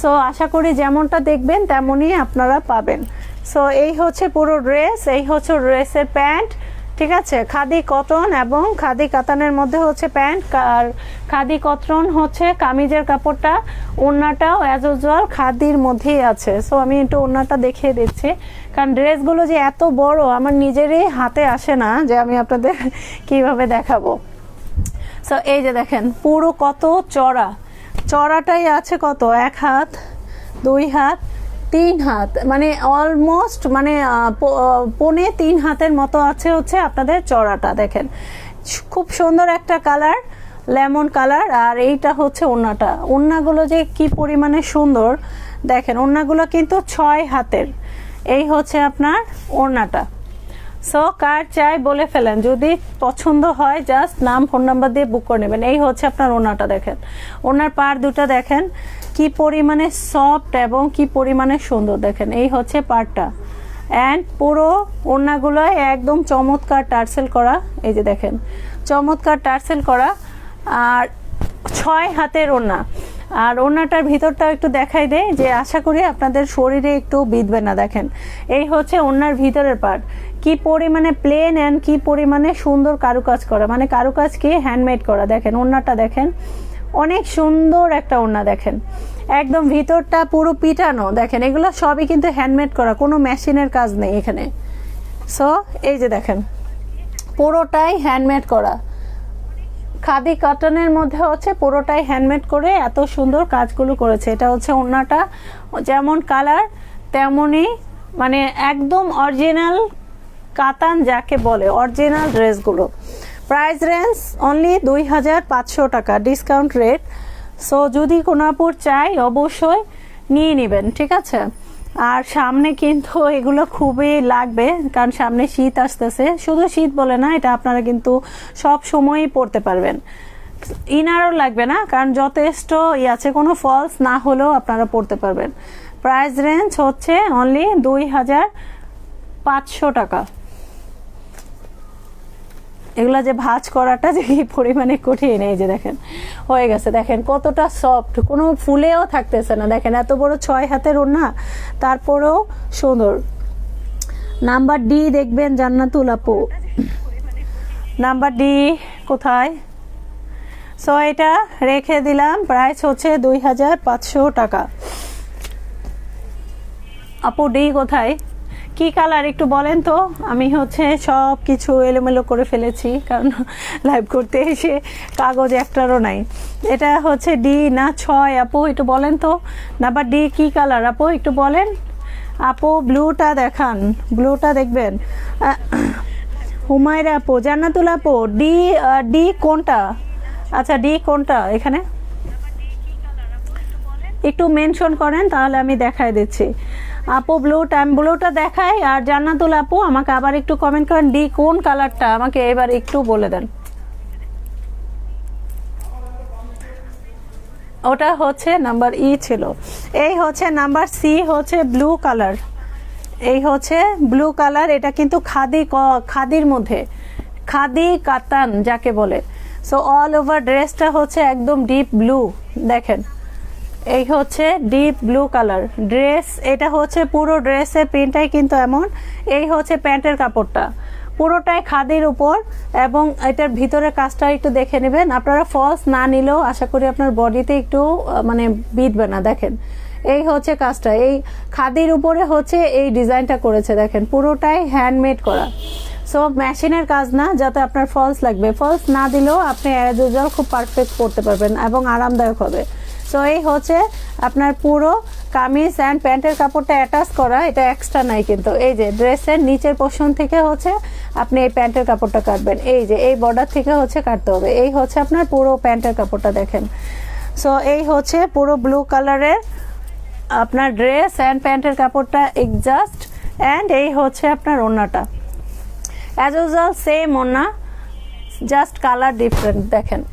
A: সো আশা করি যেমনটা দেখবেন তেমনই আপনারা পাবেন। সো এই হচ্ছে পুরো ড্রেস, এই হচ্ছে ড্রেসের প্যান্ট, ঠিক আছে, খাদি কটন এবং খাদি কাতানের মধ্যে হচ্ছে প্যান্ট, আর খাদি কটন হচ্ছে কামিজের কাপড়টা। ওড়নাটাও অ্যাজ ইউজুয়াল খাদির মধ্যেই আছে। সো আমি একটু ওড়নাটা দেখিয়ে দিচ্ছি, কারণ ড্রেসগুলো যে এত বড় আমার নিজেরই হাতে আসে না যে আমি আপনাদের কিভাবে দেখাবো। সো এই যে দেখেন পুরো কত চড়াটাই আছে কত, 1 হাত 2 হাত 3 হাত, মানে অলমোস্ট মানে 3.25 হাতের মতো আছে হচ্ছে আপনাদের চড়াটা। দেখেন খুব সুন্দর একটা কালার, লেমন কালার। আর এইটা হচ্ছে ওড়নাটা। ওড়নাগুলো যে কি পরিমাণে সুন্দর দেখেন, ওড়নাগুলো কিন্তু 6 হাতের। এই হচ্ছে আপনার ওড়নাটা। সো কার চাই বলে ফেলেন, যদি পছন্দ হয় জাস্ট নাম ফোন নাম্বার দিয়ে বুক করে নেবেন। এই হচ্ছে আপনার ওড়নাটা। দেখেন ওড়নার পাড় দুটা দেখেন কি পরিমাণে সফট এবং কি পরিমাণে সুন্দর। দেখেন এই হচ্ছে পাড়টা, অ্যান্ড পুরো ওড়নাগুলোয় একদম চমৎকার টার্সেল করা। এই যে দেখেন চমৎকার টার্সেল করা, আর 6 হাতের ওড়না। আর ওড়নাটার ভিতরটাও একটু দেখাই দেয়, যে আশা করি আপনাদের শরীরে একটু বিঁধবে না। দেখেন এই হচ্ছে ওড়নার ভিতরের পার্ট, কি পরিমাণে প্লেন অ্যান্ড কি পরিমাণে সুন্দর কারুকাজ করা, মানে কারুকাজ কি হ্যান্ডমেড করা। দেখেন ওড়নাটা দেখেন, অনেক সুন্দর একটা ওড়না। দেখেন একদম ভিতরটা পুরো পিটানো। দেখেন এগুলো সবই কিন্তু হ্যান্ডমেড করা, কোনো মেশিনের কাজ নেই এখানে। সো এই যে দেখেন পুরোটাই হ্যান্ডমেড করা, খাদি কটনের মধ্যে হচ্ছে পুরোটাই হ্যান্ডমেড করে এত সুন্দর কাজগুলো করেছে। এটা হচ্ছে ওড়নাটা, যেমন কালার তেমনই মানে একদম অরিজিনাল কাতান যাকে বলে, অরিজিনাল ড্রেসগুলো। প্রাইস রেঞ্জ অনলি 2500 টাকা, ডিসকাউন্ট রেট। সো যদি কোনো আপুর চাই অবশ্যই নিয়ে নেবেন, ঠিক আছে। আর সামনে কিন্তু এগুলো খুবই লাগবে, কারণ সামনে শীত আসতেছে। শুধু শীত বলে না, এটা আপনারা কিন্তু সব সময়ই পরতে পারবেন। ইনারও লাগবে না, কারণ যথেষ্ট আছে, কোনো ফলস না হলেও আপনারা পরতে পারবেন। প্রাইস রেঞ্জ হচ্ছে অনলি 2500 টাকা। এগুলা যে ভাঁজ করাটা যে কি পরিমাণে কঠিন, এই যে দেখেন হয়ে গেছে। দেখেন কতটা সফট, কোনো ফুলেও থাকতেছে না। দেখেন এত বড় 6 হাতের ওড়না, তারপরেও সুন্দর। নাম্বার ডি দেখবেন জান্নাতুল আপু, নাম্বার ডি কোথায়? সো এটা রেখে দিলাম, প্রাইস হচ্ছে 2500 টাকা। আপু ডি কোথায়, কি কালার একটু বলেন তো? আমি হচ্ছে সব কিছু এলোমেলো করে ফেলেছি, কারণ লাইভ করতে এসে কাগজ একটারও নাই। এটা হচ্ছে ডি না 6? আপু একটু বলেন তো নাম্বার ডি কি কালার, আপু একটু বলেন। আপু ব্লুটা দেখান, ব্লুটা দেখবেন। হুমায়রা আপু, জান্নাতুল আপু, ডি কোনটা? আচ্ছা ডি কোনটা এখানে একটু মেনশন করেন, তাহলে আমি দেখাই দিচ্ছি। আপু ব্লুটা, আমি ব্লুটা দেখাই। আর জান্নাতুল আপু আমাকে আবার একটু কমেন্ট করেন ডি কোন কালারটা, আমাকে এবার একটু বলে দেন। ওটা হচ্ছে নাম্বার ই ছিল। এই হচ্ছে নাম্বার সি, হচ্ছে ব্লু কালার। এই হচ্ছে ব্লু কালার, এটা কিন্তু খাদির মধ্যে, খাদি কাতান যাকে বলে। সো অল ওভার ড্রেসটা হচ্ছে একদম ডিপ ব্লু। দেখেন এই হচ্ছে ডিপ ব্লু কালার ড্রেস। এটা হচ্ছে পুরো ড্রেসের প্রিন্টটাই কিন্তু এমন। এই হচ্ছে প্যান্টের কাপড়টা, পুরোটাই খাদির উপর, এবং এটার ভিতরের কাজটা একটু দেখে নেবেন। আপনারা ফলস না নিলেও আশা করি আপনার বডিতে একটু মানে বিঁধবে না। দেখেন এই হচ্ছে কাজটা, এই খাদির উপরে হচ্ছে এই ডিজাইনটা করেছে। দেখেন পুরোটাই হ্যান্ডমেড করা, সো মেশিনের কাজ না, যাতে আপনার ফলস লাগবে। ফলস না দিলেও আপনি অ্যাজ ইউজুয়াল খুব পারফেক্ট পরতে পারবেন এবং আরামদায়ক হবে। সো এই হচ্ছে আপনার পুরো কামিজ অ্যান্ড প্যান্টের কাপড়টা অ্যাটাচ করা, এটা এক্সট্রা নাই কিন্তু। এই যে ড্রেসের নিচের পোর্শন থেকে হচ্ছে আপনি এই প্যান্টের কাপড়টা কাটবেন, এই যে এই বর্ডার থেকে হচ্ছে কাটতে হবে। এই হচ্ছে আপনার পুরো প্যান্টের কাপড়টা দেখেন। সো এই হচ্ছে পুরো ব্লু কালারের আপনার ড্রেস অ্যান্ড প্যান্টের কাপড়টা এক্সাস্ট, অ্যান্ড এই হচ্ছে আপনার ওড়নাটা অ্যাজ ইউজুয়াল সেম ওড়না, জাস্ট কালার ডিফারেন্ট। দেখেন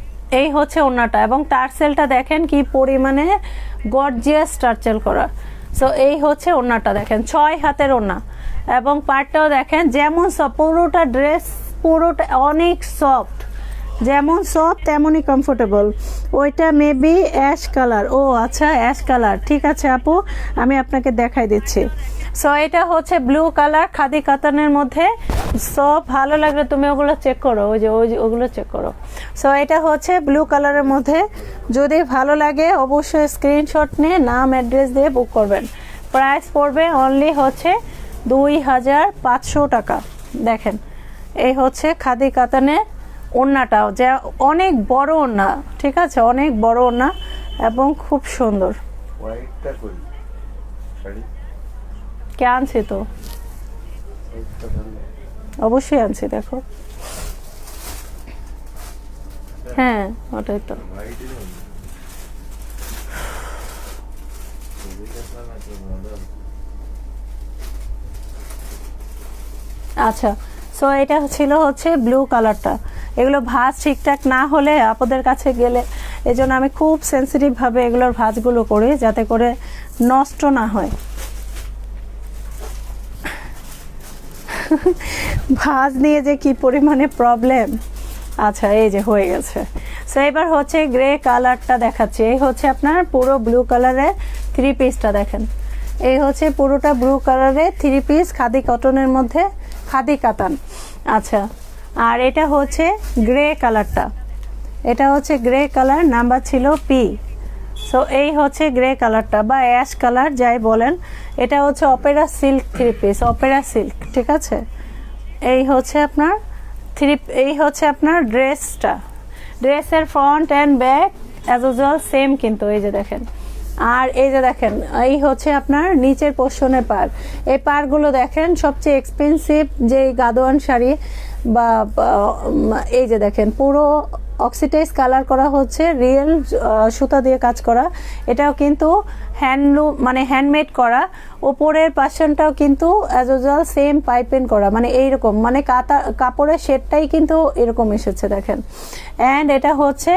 A: এই হচ্ছে ওড়নাটা, এবং টার্সেলটা দেখেন কি পরিমাণে গর্জিয়াস টার্সেল করা। সো এই হচ্ছে ওড়নাটা, দেখেন 6 হাতের ওড়না, এবং পার্টটাও দেখেন যেমন পুরোটা ড্রেস পুরোটা অনেক সফট, যেমন সফট তেমনই কমফোর্টেবল। ওইটা মেবি অ্যাশ কালার, ও আচ্ছা অ্যাশ কালার, ঠিক আছে আপু আমি আপনাকে দেখাই দিচ্ছি। সো এটা হচ্ছে ব্লু কালার খাদি কাতানের মধ্যে, সো ভালো লাগলে তুমি ওগুলো চেক করো, ওগুলো চেক করো। সো এটা হচ্ছে ব্লু কালারের মধ্যে, যদি ভালো লাগে অবশ্যই স্ক্রিনশট নিয়ে নাম অ্যাড্রেস দিয়ে বুক করবেন। প্রাইস পড়বে অনলি হচ্ছে 2500 টাকা। দেখেন এই হচ্ছে খাদি কাতানের ওড়নাটাও, যা অনেক বড় ওড়না, ঠিক আছে, অনেক বড় ওড়না এবং খুব সুন্দর। কে আনছি তো, অবশ্যই আনছি, দেখো। হ্যাঁ ওটাই তো। আচ্ছা, সো এটা ছিল হচ্ছে ব্লু কালারটা। এগুলো ভাঁজ ঠিকঠাক না হলে আপনাদের কাছে গেলে, এই জন্য আমি খুব সেন্সিটিভভাবে এগুলোর ভাঁজগুলো করি যাতে করে নষ্ট না হয়। ভাঁজ নিয়ে যে কি পরিমাণে প্রবলেম। আচ্ছা এই যে হয়ে গেছে। সো এবার হচ্ছে গ্রে কালারটা দেখাচ্ছি। এই হচ্ছে আপনার পুরো ব্লু কালারের 3 পিসটা দেখেন। এই হচ্ছে পুরোটা ব্লু কালারের 3 পিস খাদি কটনের মধ্যে, খাদি কাতান। আচ্ছা, আর এটা হচ্ছে গ্রে কালারটা, এটা হচ্ছে গ্রে কালার, নাম্বার ছিল পি। সো এই হচ্ছে গ্রে কালারটা বা অ্যাশ কালার যাই বলেন, এটা হচ্ছে Opera silk 3 piece, Opera silk, ঠিক আছে। এই হচ্ছে আপনার এই হচ্ছে আপনার ড্রেসটা, ড্রেসের front and back as usual same কিন্তু, এই যে দেখেন। আর এই যে দেখেন এই হচ্ছে আপনার নিচের পোর্শনের পার, এই পারগুলো দেখেন সবচেয়ে এক্সপেন্সিভ যে গাদোয়ান শাড়ি বা এই যে দেখেন পুরো অক্সিডাইজ কালার করা হচ্ছে, রিয়েল সুতা দিয়ে কাজ করা, এটাও কিন্তু হ্যান্ডলুম মানে হ্যান্ডমেড করা। ওপরের পার্সনটাও কিন্তু অ্যাজ ইউজুয়াল সেম পাইপেন করা, মানে এইরকম, মানে কাপড়ের শেডটাই কিন্তু এরকম এসেছে দেখেন। অ্যান্ড এটা হচ্ছে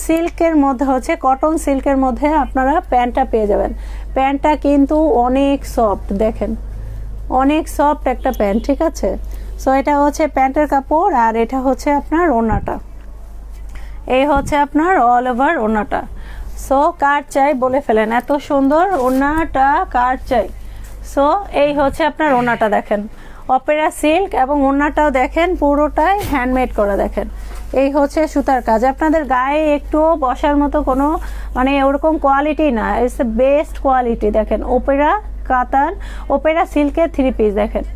A: সিল্কের মধ্যে, হচ্ছে কটন সিল্কের মধ্যে আপনারা প্যান্টটা পেয়ে যাবেন। প্যান্টটা কিন্তু অনেক সফট, দেখেন অনেক সফট একটা প্যান্ট, ঠিক আছে। সো এটা হচ্ছে প্যান্টের কাপড়, আর এটা হচ্ছে আপনার ওড়নাটা, এই হচ্ছে আপনার অল ওভার ওড়নাটা। সো কার চাই বলে ফেলেন, এত সুন্দর ওড়নাটা কার চাই। সো এই হচ্ছে আপনার ওড়নাটা দেখেন, অপেরা সিল্ক, এবং ওড়নাটাও দেখেন পুরোটাই হ্যান্ডমেড করা, দেখেন এই হচ্ছে সুতার কাজ। আপনাদের গায়ে একটুও বসার মতো কোনো মানে ওরকম কোয়ালিটি না, ইটস এ বেস্ট কোয়ালিটি। দেখেন অপেরা কাতান, অপেরা সিল্কের 3 পিস দেখেন।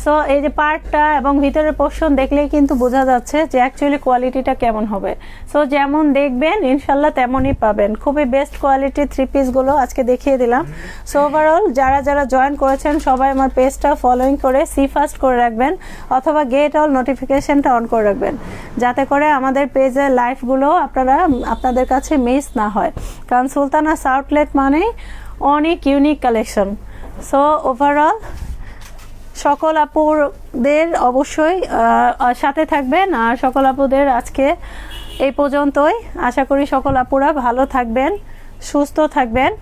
A: সো এই যে পার্টটা এবং ভিতরের পোর্শন দেখলেই কিন্তু বোঝা যাচ্ছে যে অ্যাকচুয়ালি কোয়ালিটিটা কেমন হবে। সো যেমন দেখবেন ইনশাল্লাহ তেমনই পাবেন। খুবই বেস্ট কোয়ালিটির 3 পিসগুলো আজকে দেখিয়ে দিলাম। সো ওভারঅল যারা যারা জয়েন করেছেন সবাই আমার পেজটা ফলোইং করে সি ফার্স্ট করে রাখবেন, অথবা গেট অল নোটিফিকেশনটা অন করে রাখবেন, যাতে করে আমাদের পেজের লাইভগুলো আপনাদের কাছে মিস না হয়। কারণ সুলতানাস আউটলেট মানেই অনেক ইউনিক কালেকশন। সো ওভারঅল সকল আপুদের অবশ্যই সাথে থাকবেন, আর সকল আপুদের আজকে এই পর্যন্তই। আশা করি সকল আপুরা ভালো থাকবেন, সুস্থ থাকবেন।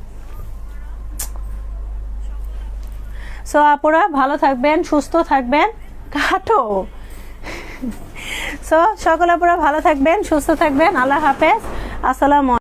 A: সো আপুরা ভালো থাকবেন, সুস্থ থাকবেন, কাটো। সো সকল আপুরা ভালো থাকবেন, সুস্থ থাকবেন। আল্লাহ হাফেজ, আসসালামু আলাইকুম।